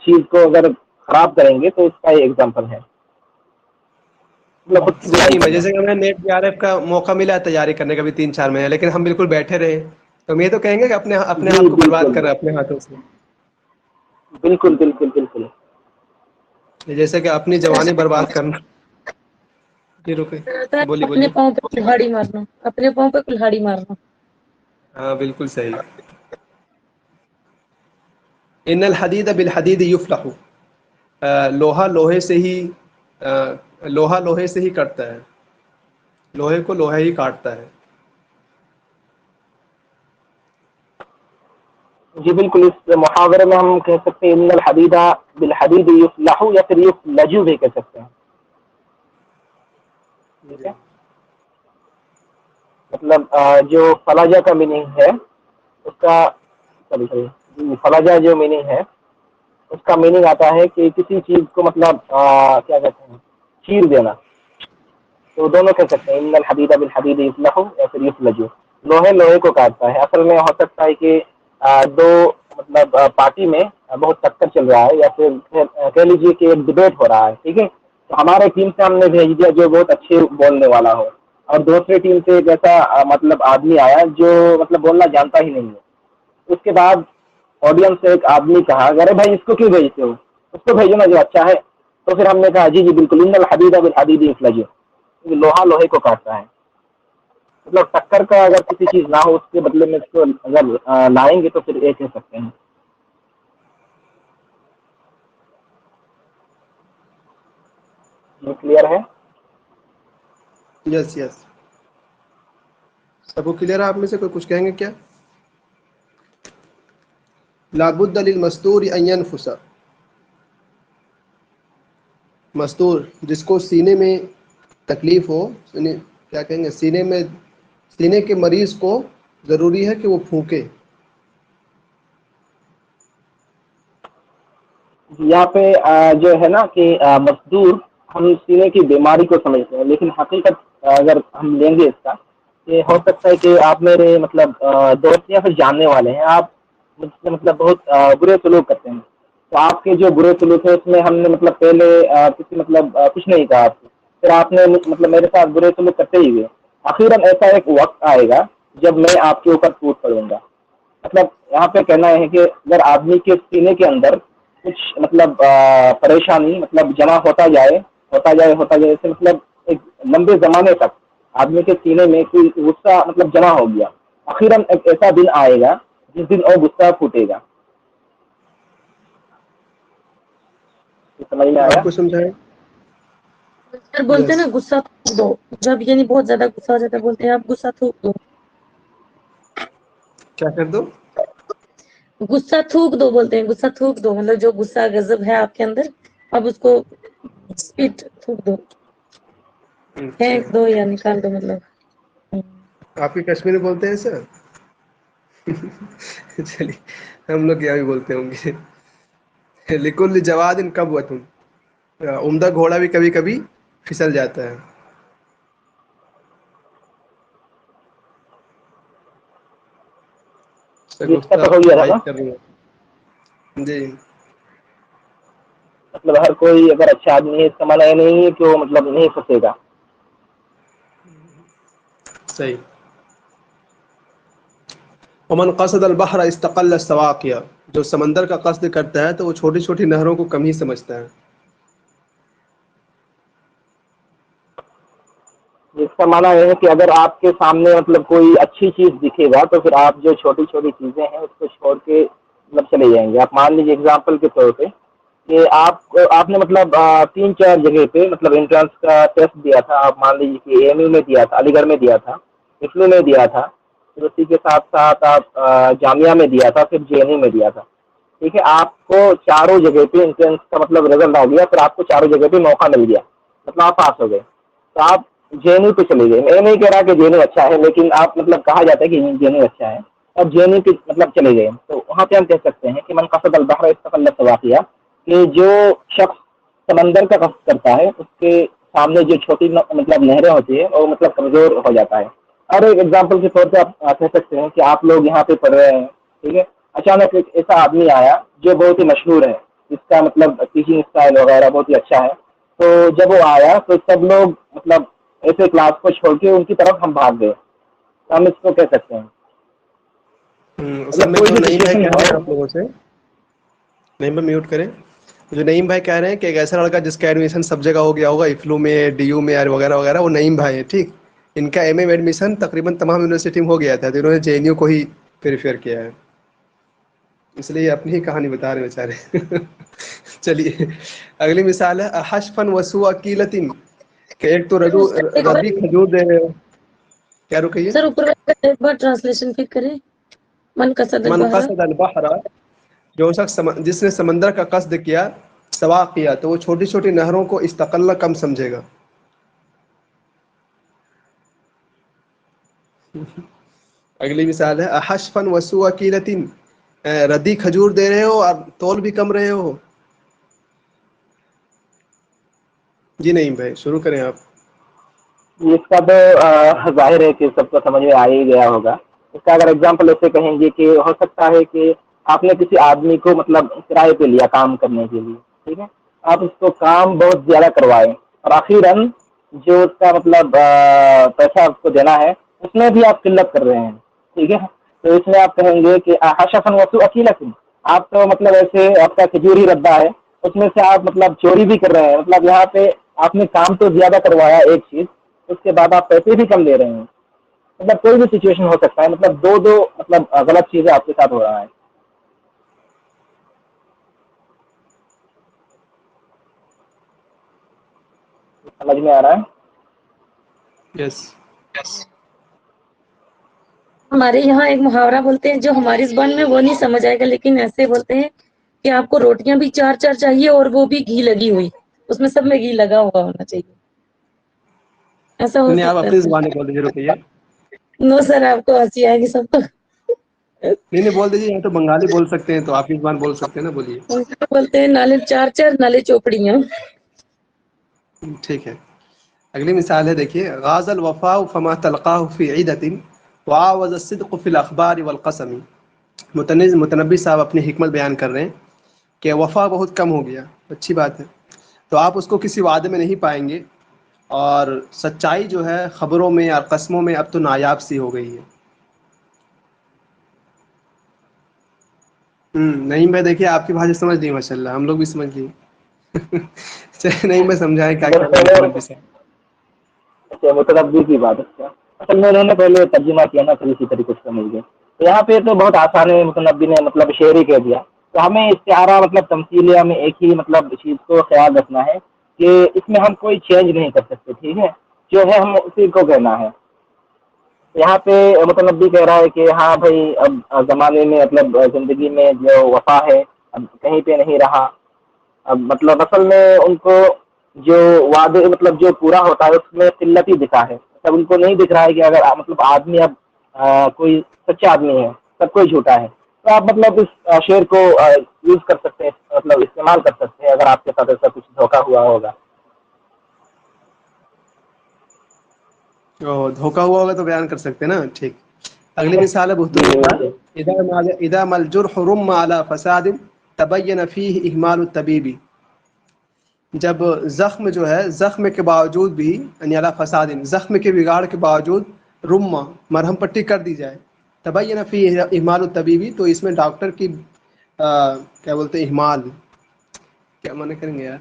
چیز کو اگر خراب کریں گے تو اس کا یہ ایگزامپل ہے، مطلب خود کی برائی صحیح میں. کرنا. جیسے کہ ہمیں نیٹ جے آر ایف کا موقع ملا تیاری کرنے کا بھی 3-4 مہینے، لیکن ہم بالکل بیٹھے رہے. تو ہم یہ تو کہیں گے کہ اپنے جی آپ کو برباد بالکل کر رہے ہیں اپنے ہاتھوں سے. بالکل بالکل بالکل. جیسے کہ اپنی جوانی برباد کرنا. جی رکے، بولیے اپنے بولیے. پاؤں پہ کلہاڑی مارنا، اپنے پاؤں پہ کلہاڑی مارنا. ہاں بالکل صحیح. ان الحدید بالحدید یفلح، لوہا لوہے سے ہی لوہا لوہے سے ہی کٹتا ہے، لوہے کو لوہے ہی کاٹتا ہے. جی بالکل، اس محاورے میں ہم کہہ سکتے ہیں ان الحدید بالحدید یصلح، یا پھر یفلج بھی کہہ سکتے ہیں. ٹھیک جی ہے، مطلب جو فلاجہ کا میننگ ہے اس کا، فلاجہ جو میننگ ہے اس کا میننگ آتا ہے کہ کسی چیز کو مطلب کیا کہتے ہیں، چیر دینا. تو دونوں کہہ سکتے ہیں ان الحدید بالحدید یصلح یا پھر یفلج. لوہے لوہے کو کاٹتا ہے. اصل میں ہو سکتا ہے کہ دو مطلب پارٹی میں بہت ٹکر چل رہا ہے، یا پھر کہہ لیجیے کہ ایک ڈبیٹ ہو رہا ہے. ٹھیک ہے، تو ہمارے ٹیم سے ہم نے بھیج دیا جو بہت اچھے بولنے والا ہو، اور دوسری ٹیم سے ایک ایسا مطلب آدمی آیا جو مطلب بولنا جانتا ہی نہیں ہے. اس کے بعد آڈینس سے ایک آدمی کہا ارے بھائی اس کو کیوں بھیجتے ہو، اس کو بھیجو نا جو اچھا ہے. تو پھر ہم نے کہا جی جی بالکل ان الحدید بالحدید یفلج، لوہا لوہے کو کاٹتا ہے. مطلب ٹکر کا اگر کسی چیز نہ ہو اس کے بدلے میں اس کو اگر لائیں گے تو پھر یہ کہہ سکتے ہیں. یہ کلیئر ہے؟ یس یس. سب کو کلیئر ہے؟ آپ میں سے کوئی کچھ کہیں گے کیا؟ لابد للمستور ان ينفس. مستور جس کو سینے میں تکلیف ہو، یعنی کیا کہیں گے، سینے میں، سینے کے مریض کو ضروری ہے کہ وہ پھونکے. یہاں پہ جو ہے نا کہ مزدور ہم سینے کی بیماری کو سمجھتے ہیں، لیکن حقیقت اگر ہم لیں گے اس کا، یہ ہو سکتا ہے کہ آپ میرے مطلب دوست یا پھر جاننے والے ہیں، آپ مجھ سے مطلب بہت برے سلوک کرتے ہیں. تو آپ کے جو برے سلوک ہے اس میں ہم نے مطلب پہلے کسی مطلب کچھ نہیں کہا آپ کو، پھر آپ نے مطلب میرے ساتھ برے سلوک کرتے ہی ہوئے. آخراً ایسا ایک وقت آئے گا جب میں آپ کے اوپر ٹوٹ پڑوں گا. مطلب یہاں پہ کہنا ہے کہ اگر آدمی کے سینے کے اندر کچھ مطلب پریشانی مطلب جمع ہوتا جائے ایسے مطلب ایک لمبے زمانے تک آدمی کے سینے میں کوئی غصہ مطلب جمع ہو گیا، آخراً ایک ایسا دن آئے گا جس دن اور غصہ پھوٹے گا. سمجھ میں آیا؟ آپ کو سمجھائیں. سر بولتے ہیں یس. نا غصہ تھوک دو، جب یعنی بہت زیادہ غصہ ہو جاتا ہے بولتے ہیں آپ غصہ تھوک دو. کیا کر دو؟ غصہ تھوک دو بولتے ہیں، غصہ تھوک دو مطلب جو غصہ غضب ہے آپ کے اندر اب اس کو اسپیٹ تھوک دو، اچھا، پھینک دو یا نکال دو مطلب. آپ کی کشمیری بولتے ہیں سر؟ چلیے ہم لوگ یہاں بھی بولتے ہوں گے. لکل جواد کبوۃ. عمدہ گھوڑا بھی کبھی کبھی پھسل جاتا ہے. جس کا گفتہ تو ہو گیا تھا نا، وائس کر رہی ہیں جی. مطلب ہر کوئی اگر اچھا آدمی ہے اس کا معنی یہ نہیں ہے کہ وہ مطلب نہیں پھنسے گا. صحیح. ومن قصد البحر استقل السواقیہ. جو سمندر کا قصد کرتا ہے تو وہ چھوٹی چھوٹی نہروں کو کم ہی سمجھتا ہے. جس کا معنی یہ ہے کہ اگر آپ کے سامنے مطلب کوئی اچھی چیز دکھے گا تو پھر آپ جو چھوٹی چھوٹی چیزیں ہیں اس کو چھوڑ کے مطلب چلے جائیں گے. آپ مان لیجیے اگزامپل کے طور پہ کہ آپ نے مطلب 3-4 جگہ پہ مطلب انٹرنس کا ٹیسٹ دیا تھا. آپ مان لیجیے کہ اے ایم یو میں دیا تھا، علی گڑھ میں دیا تھا، اسلو میں دیا تھا، پھر اسی کے ساتھ ساتھ آپ جامعہ میں دیا تھا، پھر جے این یو میں دیا تھا. ٹھیک ہے، آپ کو چاروں جگہ پہ انٹرنس کا مطلب رزلٹ آ گیا، پھر آپ کو چاروں جگہ پہ موقع مل گیا، مطلب آپ پاس ہو گئے. تو آپ جے این یو پہ چلے گئے. میں نہیں کہہ رہا کہ جے این یو اچھا ہے، لیکن آپ مطلب کہا جاتا ہے کہ جے این یو اچھا ہے، اور جے این یو پہ مطلب چلے گئے. تو وہاں پہ ہم کہہ سکتے ہیں کہ من قصد البحر استقل السواقیہ، کہ جو شخص سمندر کا قصد کرتا ہے اس کے سامنے جو چھوٹی مطلب نہریں ہوتی ہیں وہ مطلب کمزور ہو جاتا ہے. اور ایک ایگزامپل کے طور پہ آپ کہہ سکتے ہیں کہ آپ لوگ یہاں پہ پڑھ رہے ہیں، ٹھیک ہے، اچانک ایک ایسا آدمی آیا جو بہت ہی مشہور ہے، جس کا مطلب ٹیچنگ اسٹائل وغیرہ بہت ہی اچھا ہے. تو جب وہ آیا تو سب لوگ مطلب ایسے کلاس کو چھوڑ کے ان کی طرف ہم بھاگ گئے. تو ہم اس کو کہہ سکتے ہیں اصل مطلب میں کوئی جو بھی نعیم بھائی سچویشن کہہ ہو. رہے ہیں آپ لوگوں سے، نعیم بھائی میوٹ کریں. جو نعیم بھائی کہہ رہے ہیں کہ ایک ایسا لڑکا جس کا ایڈمیشن سب جگہ ہو گیا ہوگا، افلو میں، ڈی یو میں وغیرہ وغیرہ، وہ نعیم بھائی ہے. ٹھیک، ان کا ایم اے ایڈمیشن تقریباً تمام یونیورسٹی میں ہو گیا تھا، تو انہوں نے جے این یو کو ہی پریفر کیا ہے، اس لیے اپنی ہی کہانی بتا رہے بیچارے. چلیے اگلی مثال ہے حشفن وسوء قیلۃ کہ ایک تو ردی کھجور دے رہے ہو. کیا رکیے؟ سر اوپر ایک بار ٹرانسلیشن پھر کریں. من قصد من البحر، قصد البحر، جو شخص جس نے سمندر کا قصد کیا، سوا کیا، تو وہ چھوٹی چھوٹی نہروں کو استقل کم سمجھے گا. اگلی مثال ہے احشفن وسوء کیلتن، ردی کھجور دے رہے ہو اور تول بھی کم رہے ہو. جی نہیں بھائی، شروع کریں آپ. اس کا تو ظاہر ہے کہ سب کو سمجھ میں آ ہی گیا ہوگا. اس کا اگر اگزامپل ایسے کہیں گے کہ ہو سکتا ہے کہ آپ نے کسی آدمی کو مطلب کرائے پہ لیا کام کرنے کے لیے، ٹھیک ہے، آپ اس کو کام بہت زیادہ کروائے اور آخراً جو اس کا مطلب پیسہ آپ کو دینا ہے اس میں بھی آپ قلت کر رہے ہیں، ٹھیک ہے. تو اس میں آپ کہیں گے کہ حشفن وسوء اکیلۃ، آپ تو مطلب ایسے آپ کا کھجور ہی ردا ہے، اس میں سے آپ مطلب چوری بھی کر رہے ہیں. مطلب یہاں پہ آپ نے کام تو زیادہ کروایا ایک چیز، اس کے بعد آپ پیسے بھی کم دے رہے ہیں. مطلب کوئی بھی سچویشن ہو سکتا ہے، مطلب دو مطلب غلط چیزیں آپ کے ساتھ ہو رہا ہے. سمجھ میں آ رہا ہے؟ یس. ہمارے یہاں ایک محاورہ بولتے ہیں جو ہماری زبان میں وہ نہیں سمجھ آئے گا، لیکن ایسے بولتے ہیں کہ آپ کو روٹیاں بھی چار چار چاہیے اور وہ بھی گھی لگی ہوئی، اس میں سب میں گھی لگا ہوا ہونا چاہیے. ایسا ہو نہیں، آپ سکتا اپنی ہے؟ زبان میں بول دیجیے. رکیے. نو سر، آپ کو ہنسی آئے گی سب کو. نہیں بول دیجیے. یہاں تو بنگالی بول سکتے ہیں، تو آپ کی زبان بول سکتے ہیں نا، بولیے. بولتے ہیں نالے چار چار نالے چوپڑیاں. ٹھیک ہے. اگلی مثال ہے، دیکھیے. غاز الوفاء فما تلقاه في عیدۃ وعاوز الصدق في الاخبار والقسم. متنبی صاحب اپنی حکمت بیان کر رہے ہیں کہ وفا بہت کم ہو گیا، اچھی بات ہے، تو آپ اس کو کسی وعدے میں نہیں پائیں گے، اور سچائی جو ہے خبروں میں اور قسموں میں اب تو نایاب سی ہو گئی ہے. نہیں بھائی، دیکھیے آپ کی بھاشا سمجھ لی ماشاء اللہ، ہم لوگ بھی سمجھ لیے. نہیں میں سمجھائیں کیا کہہ رہے ہیں متنبی صاحب. اچھا، متنبی کی بات ہے. اصل میں انہوں نے پہلے ترجمہ کیا نا، پھر اسی طریقے سے سمجھ گئے. تو یہاں پہ تو بہت آسان ہے، متنبی نے مطلب شعر ہی کہہ دیا. تو ہمیں استعارہ مطلب تمثیلیہ میں ایک ہی مطلب چیز کو خیال رکھنا ہے کہ اس میں ہم کوئی چینج نہیں کر سکتے، ٹھیک ہے، جو ہے ہم اسی کو کہنا ہے. یہاں پہ متنبی کہہ رہا ہے کہ ہاں بھائی، اب زمانے میں مطلب زندگی میں جو وفا ہے اب کہیں پہ نہیں رہا. اب مطلب اصل میں ان کو جو وعدے مطلب جو پورا ہوتا ہے اس میں قلت ہی دکھا ہے. تب ان کو نہیں دکھ رہا ہے کہ اگر مطلب آدمی اب کوئی سچا آدمی ہے، سب کوئی جھوٹا ہے، تو آپ مطلب اس شعر کو یوز کر سکتے ہیں، مطلب استعمال کر سکتے ہیں اگر آپ کے ساتھ ایسا کچھ دھوکا ہوا ہوگا. دھوکا ہوا ہوگا تو بیان کر سکتے ہیں نا. ٹھیک. اگلی مثال ہے بہت جی مثال. اذا ما الجرح رم على فساد تبين فيه اهمال الطبيب. جب زخم جو ہے، زخم کے باوجود بھی، یعنی علی فساد، زخم کے بگاڑ کے باوجود رم مرہم پٹی کر دی جائے، تبین فیہ اہمال الطبیبی، تو اس میں ڈاکٹر کی کیا بولتے ہیں، اہمال، کیا معنی کریں گے یار،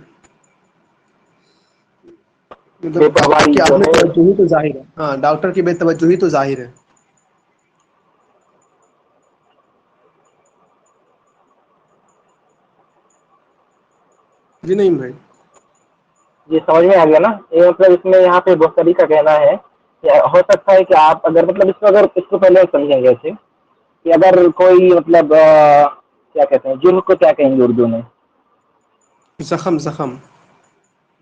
بے مطلب ڈاکٹر پرواہی کی جو عدم ہے. توجہی تو ظاہر ہے. ہاں، ڈاکٹر کی بے توجہی تو ظاہر ہے. جی نہیں بھائی. جی سمجھ میں آ گیا نا. یہ مطلب اس میں یہاں پہ بہتری کا کہنا ہے کہ ہو سکتا ہے کہ آپ اگر مطلب اس کو پہلے سمجھیں گے ایسے کہ اگر کوئی مطلب کیا کہتے ہیں، جرح کو کیا کہیں گے اردو میں؟ زخم. زخم.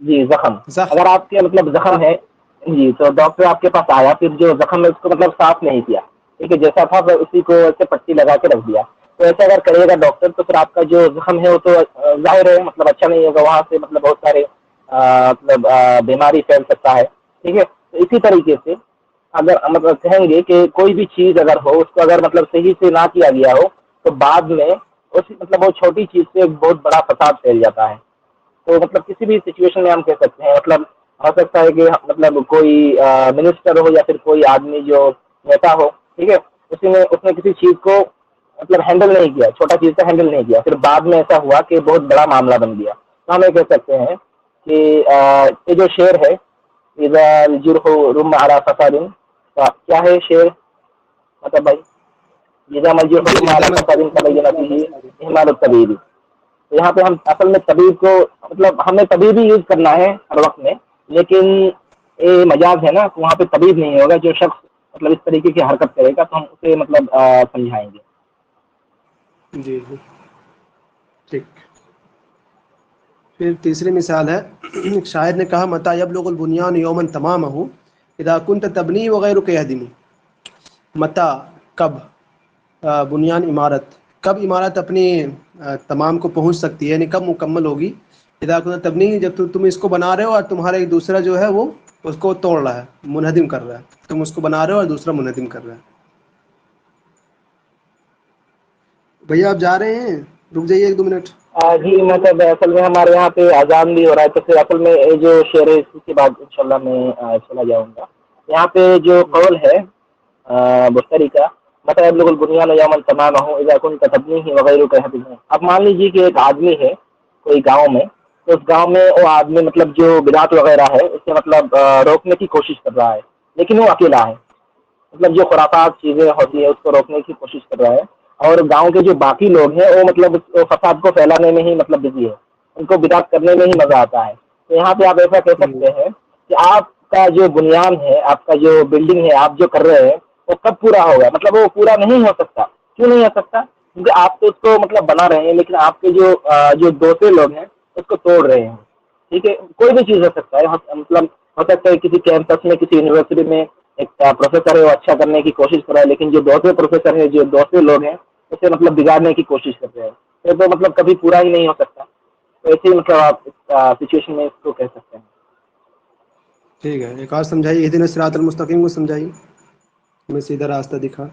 جی زخم. زخم. اگر آپ کے مطلب زخم ہے، جی، تو ڈاکٹر آپ کے پاس آیا، پھر جو زخم ہے اس کو مطلب صاف نہیں کیا، ٹھیک ہے، جیسا تھا اسی کو ایسے پٹی لگا کے رکھ دیا. تو ایسا اگر کرے گا ڈاکٹر تو پھر آپ کا جو زخم ہے وہ تو ظاہر ہے مطلب اچھا نہیں ہوگا، وہاں سے مطلب بہت سارے مطلب بیماری پھیل سکتا ہے، ٹھیک ہے. تو اسی طریقے سے اگر مطلب کہیں گے کہ کوئی بھی چیز اگر ہو، اس کو اگر مطلب صحیح سے نہ کیا گیا ہو تو بعد میں اس مطلب وہ چھوٹی چیز سے ایک بہت بڑا فساد پھیل جاتا ہے. تو مطلب کسی بھی سچویشن میں ہم کہہ سکتے ہیں، مطلب ہو سکتا ہے کہ مطلب کوئی منسٹر ہو یا پھر کوئی آدمی جو نیتا ہو، ٹھیک ہے، اس نے کسی چیز کو مطلب ہینڈل نہیں کیا، چھوٹا چیز کا ہینڈل نہیں کیا، پھر بعد میں ایسا ہوا کہ بہت بڑا معاملہ بن گیا. تو ہم یہ کہہ سکتے ہیں کہ یہ جو شعر ہے، اذا الجرح رم على فساد، کیا ہے شعر مطلب بھائی؟ اذا ما الجرح رم على فساد تبين فيه اهمال الطبيب. یہاں پہ ہم اصل میں طبیب کو مطلب ہمیں طبیب ہی یوز کرنا ہے ہر وقت میں، لیکن یہ مجاز ہے نا، تو وہاں پہ طبیب نہیں ہوگا. جو شخص مطلب اس طریقے کی حرکت کرے گا تو ہم اسے مطلب سمجھائیں گے. جی جی ٹھیک. پھر تیسری مثال ہے، ایک شاعر نے کہا متا یبلغ البنیان یوما تمامہ اذا كنت تبنی وغیرک یہدم. متا کب، بنیان عمارت، کب عمارت اپنی تمام کو پہنچ سکتی ہے، یعنی کب مکمل ہوگی. اذا كنت تبنی، جب تم اس کو بنا رہے ہو اور تمہارا ایک دوسرا جو ہے وہ اس کو توڑ رہا ہے، منہدم کر رہا ہے. تم اس کو بنا رہے ہو اور دوسرا منہدم کر رہا ہے. بھیا آپ جا رہے ہیں، رک جائیے 1-2 منٹ. جی مطلب اصل میں ہمارے یہاں پہ اذان بھی ہو رہا ہے، تو پھر اصل میں یہ جو شعر ہے اس کے بعد انشاءاللہ میں چلا جاؤں گا. یہاں پہ جو قول ہے بخاری کا، مطلب ابلغ البنیان یوما تمامہ اذا كنت تبنیہ وغیرک یہدم. اب مان لیجیے کہ ایک آدمی ہے کوئی گاؤں میں، تو اس گاؤں میں وہ آدمی مطلب جو بدعت وغیرہ ہے اسے مطلب روکنے کی کوشش کر رہا ہے، لیکن وہ اکیلا ہے. مطلب جو خرافات چیزیں ہوتی ہیں اس کو روکنے کی کوشش کر رہا ہے، اور گاؤں کے جو باقی لوگ ہیں وہ مطلب فساد کو پھیلانے میں ہی مطلب بزی ہے، ان کو بدعت کرنے میں ہی مزہ آتا ہے. تو یہاں پہ آپ ایسا کہہ سکتے ہیں کہ آپ کا جو بنیان ہے، آپ کا جو بلڈنگ ہے، آپ جو کر رہے ہیں وہ کب پورا ہوگا. مطلب وہ پورا نہیں ہو سکتا. کیوں نہیں ہو سکتا؟ کیونکہ آپ تو اس کو مطلب بنا رہے ہیں، لیکن آپ کے جو دوسرے لوگ ہیں اس کو توڑ رہے ہیں. ٹھیک ہے، کوئی بھی چیز ہو سکتا ہے. مطلب ہو سکتا ہے کسی کیمپس میں، کسی یونیورسٹی میں ایک پروفیسر ہے وہ اچھا کرنے کی کوشش کر رہا ہے، لیکن جو دوسرے پروفیسر ہیں، جو دوسرے لوگ ہیں اسے مطلب بگاڑنے کی کوشش کر رہے ہیں. تو مطلب کبھی پورا ہی نہیں ہو سکتا. تو ایسے ہی مطلب آپ اس سچویشن میں اس کو کہہ سکتے ہیں. ٹھیک ہے، ایک اور سمجھائیے، اہدنا الصراط المستقیم کو سمجھائیے، ہمیں سیدھا راستہ دکھا.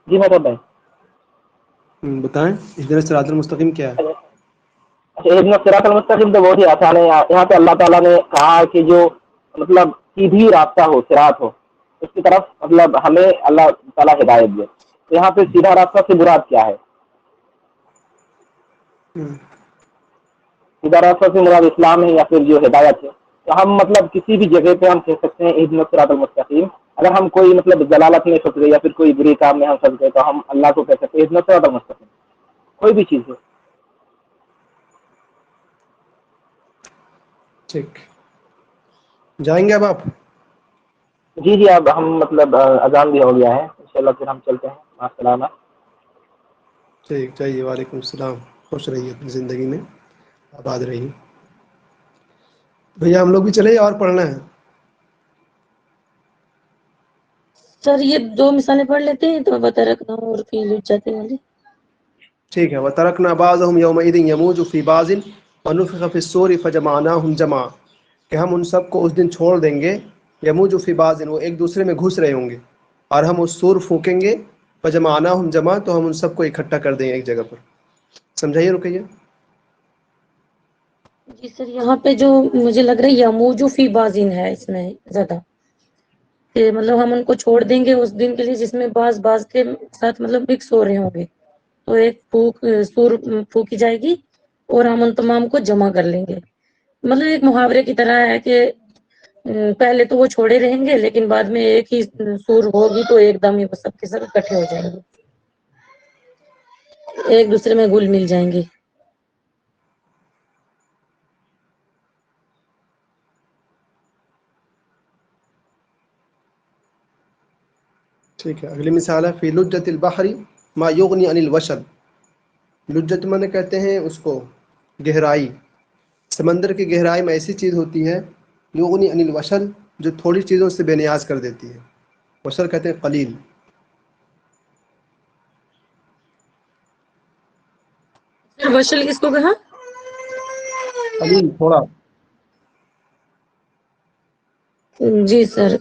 جی مطلب بھائی بتائیں اہدنا الصراط المستقیم کیا ہے. اہدنا الصراط المستقیم تو بہت ہی آسان ہے. یہاں پہ اللہ تعالیٰ نے کہا کہ جو مطلب سیدھی راستہ ہو، صراط ہو، اس کی طرف مطلب ہمیں اللہ تعالیٰ ہدایت دے. تو یہاں پہ سیدھا راستہ سے مراد کیا ہے؟ سیدھا راستہ سے مراد اسلام ہے یا پھر جو ہدایت ہے. تو ہم مطلب کسی بھی جگہ پہ ہم کہہ سکتے ہیں اہدنا الصراط المستقیم. اگر ہم کوئی مطلب ضلالت میں پھنس گئے یا پھر کوئی بری کام میں ہم پھنس گئے تو ہم اللہ کو کہہ سکتے ہیں اہدنا الصراط المستقیم. کوئی بھی چیز ہے. ٹھیک، جائیں گے اب آپ. جی جی اب ہم مطلب اذان بھی ہو گیا ہے، انشاءاللہ پھر ہم چلتے ہیں. السلام. ٹھیک، چاہیے. وعلیکم السلام. خوش رہیے اپنی زندگی میں، آباد رہیے. بھیا ہم لوگ بھی چلے اور پڑھنا ہے. سر یہ 2 مثالیں پڑھ لیتے ہیں تو بتا رکھنا اور فی الحجت والی. ٹھیک ہے. وَتَرَكْنَا بَعْضَهُمْ يَوْمَئِذٍ يَمُوجُ فِي بَعْضٍ وَنُفِخَ فِي الصُّورِ فَجَمَعْنَاهُمْ جَمْعًا. کہ ہم ان سب کو اس دن چھوڑ دیں گے، یموج فی بعض، وہ ایک دوسرے میں گھس رہے ہوں گے، اور ہم اس سور پھونکیں گے، فجمعناہم جمع، تو ہم ان سب کو اکٹھا کر دیں گے ایک جگہ پر. سمجھائیے، رکیے. جی سر یہاں پہ جو مجھے لگ رہا ہے یموج فی بازن ہے اس میں زیادہ، کہ مطلب ہم ان کو چھوڑ دیں گے اس دن کے لیے جس میں باز کے ساتھ مطلب مکس ہو رہے ہوں گے. تو ایک سور پھونکی جائے گی اور ہم ان تمام کو جمع کر لیں گے. مطلب ایک محاورے کی طرح ہے کہ پہلے تو وہ چھوڑے رہیں گے، لیکن بعد میں ایک ہی سور ہوگی تو ایک دم ہی وہ سب کے سب اکٹھے ہو جائیں گے، ایک دوسرے میں گل مل جائیں گے. ٹھیک ہے. اگلی مثال ہے فی لجۃ البحر ما یغنی عن الوشل. لجت مانے کہتے ہیں اس کو گہرائی. سمندر کی گہرائی میں ایسی چیز ہوتی ہے یغنی عن الوشل، جو تھوڑی چیزوں سے بے نیاز کر دیتی ہے. وشل کہتے ہیں قلیل. وشل کس کو کہا؟ قلیل، تھوڑا. جی سر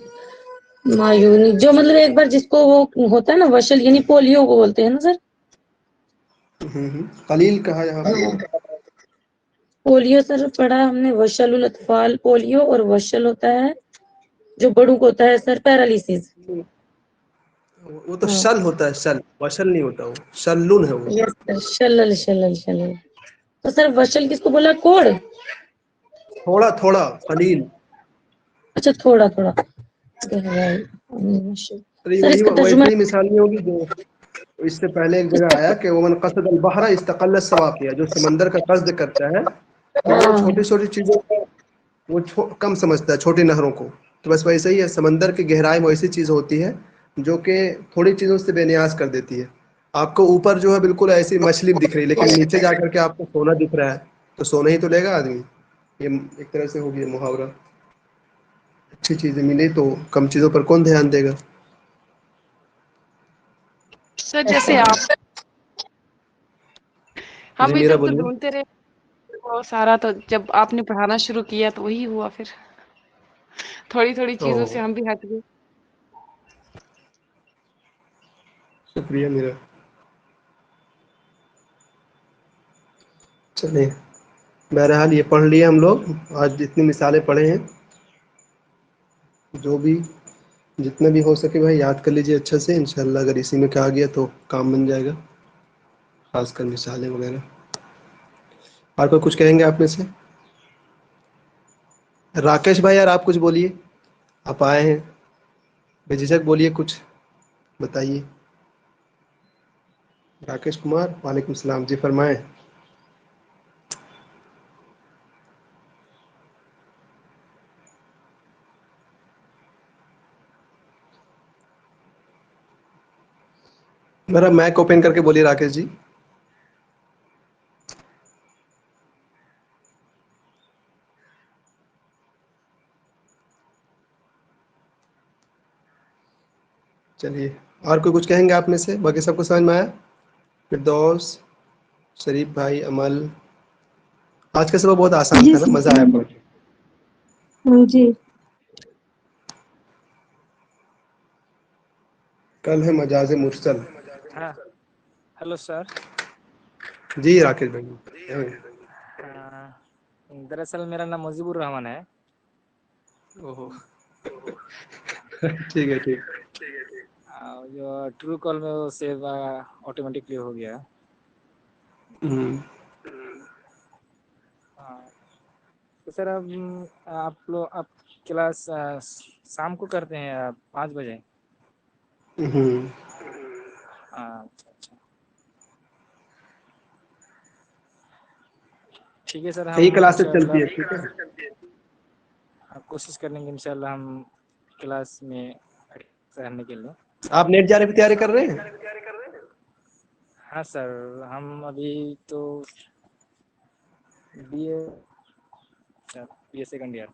معیونی، جو مطلب ایک بار جس کو وہ ہوتا ہے نا وشل، یعنی پولیو کو بولتے ہیں نا سر. قلیل کہا یہاں پہ. پولیو سر پڑھا ہم نے، وشل الاطفال پولیو، اور وشل ہوتا ہے جو بڑوں کو ہوتا ہے سر پیرالیسس. وہ تو شل ہوتا ہے، شل، وشل نہیں ہوتا. وہ شلن ہے وہ. یس سر، شلل. تو سر وشل کس کو بولا؟ کوڑ. تھوڑا تھوڑا، قلیل. اچھا تھوڑا. سر اس کا ترجمہ ویسے ہی مثال نہیں ہوگی جو اس سے پہلے ایک جگہ آیا کہ ومن قصد البحر استقل السواقیہ، جو سمندر کا قصد کرتا ہے تو وہ چھوٹی چھوٹی چیزوں کو وہ کم سمجھتا ہے چھوٹی نہروں کو. تو بس ویسے ہی ہے، سمندر کی گہرائی میں ایسی چیز ہوتی ہے جو کہ تھوڑی چیزوں سے بے نیاز کر دیتی ہے. آپ کو اوپر جو ہے بالکل ایسی مچھلی دکھ رہی ہے، لیکن نیچے جا کر کے آپ کو سونا دکھ رہا ہے، تو سونا ہی تو لے گا آدمی. یہ ایک طرح سے ہو گیا محاورہ. اچھی چیزیں ملے تو کم چیزوں پر کون دھیان دے گا. سر جیسے آپ ہم جی بھی میرا سب تو بولیے. ڈھونڈتے رہے وہ سارا، تو جب آپ نے پڑھانا شروع کیا تو وہی ہوا پھر تھوڑی تھوڑی چیزوں سے اوہ ہم بھی ہٹ گئے. شکریہ میرا. چلیں، بہرحال یہ پڑھ لیے ہم لوگ آج جتنی مثالیں پڑھے ہیں، جو بھی جتنا بھی ہو سکے بھائی یاد کر لیجیے اچھا سے. انشاءاللہ اگر اسی میں کہا گیا تو کام بن جائے گا، خاص کر مثالیں وغیرہ. اور کوئی کچھ کہیں گے آپ میں سے؟ راکیش بھائی یار آپ کچھ بولیے، آپ آئے ہیں، بے جھجک بولیے، کچھ بتائیے. راکیش کمار، وعلیکم السلام، جی فرمائیں. میرا میک اوپن کر کے بولیے راکیش جی. چلیے، اور کوئی کچھ کہیں گے آپ میں سے؟ باقی سب کو سمجھ میں آیا؟ فردوس، شریف بھائی، عمل. آج کا سبق بہت آسان جی تھا نا، مزہ آیا پڑھ کے. جی کل ہے مجاز مرسل. ہاں ہلو سر. جی راکیش بھائی. دراصل میرا نام مجیب الرحمان ہے. اوہ ٹھیک ہے ٹھیک. جو ٹرو کال میں وہ سیو آٹومیٹکلی ہو گیا. ہوں. ہاں تو سر اب آپ کلاس شام کو کرتے ہیں 5 بجے؟ ہوں. اچھا اچھا. ٹھیک ہے سر، ہم یہی کلاسز انشاء چلتی ہے، اللہ ٹھیک ہے. کوشش کریں گے انشاءاللہ ہم کلاس میں رہنے کے لیے. آپ نیٹ جانے کی تیاری کر رہے ہیں؟ ہاں سر، ہم ابھی تو بی اے سیکنڈ ایئر.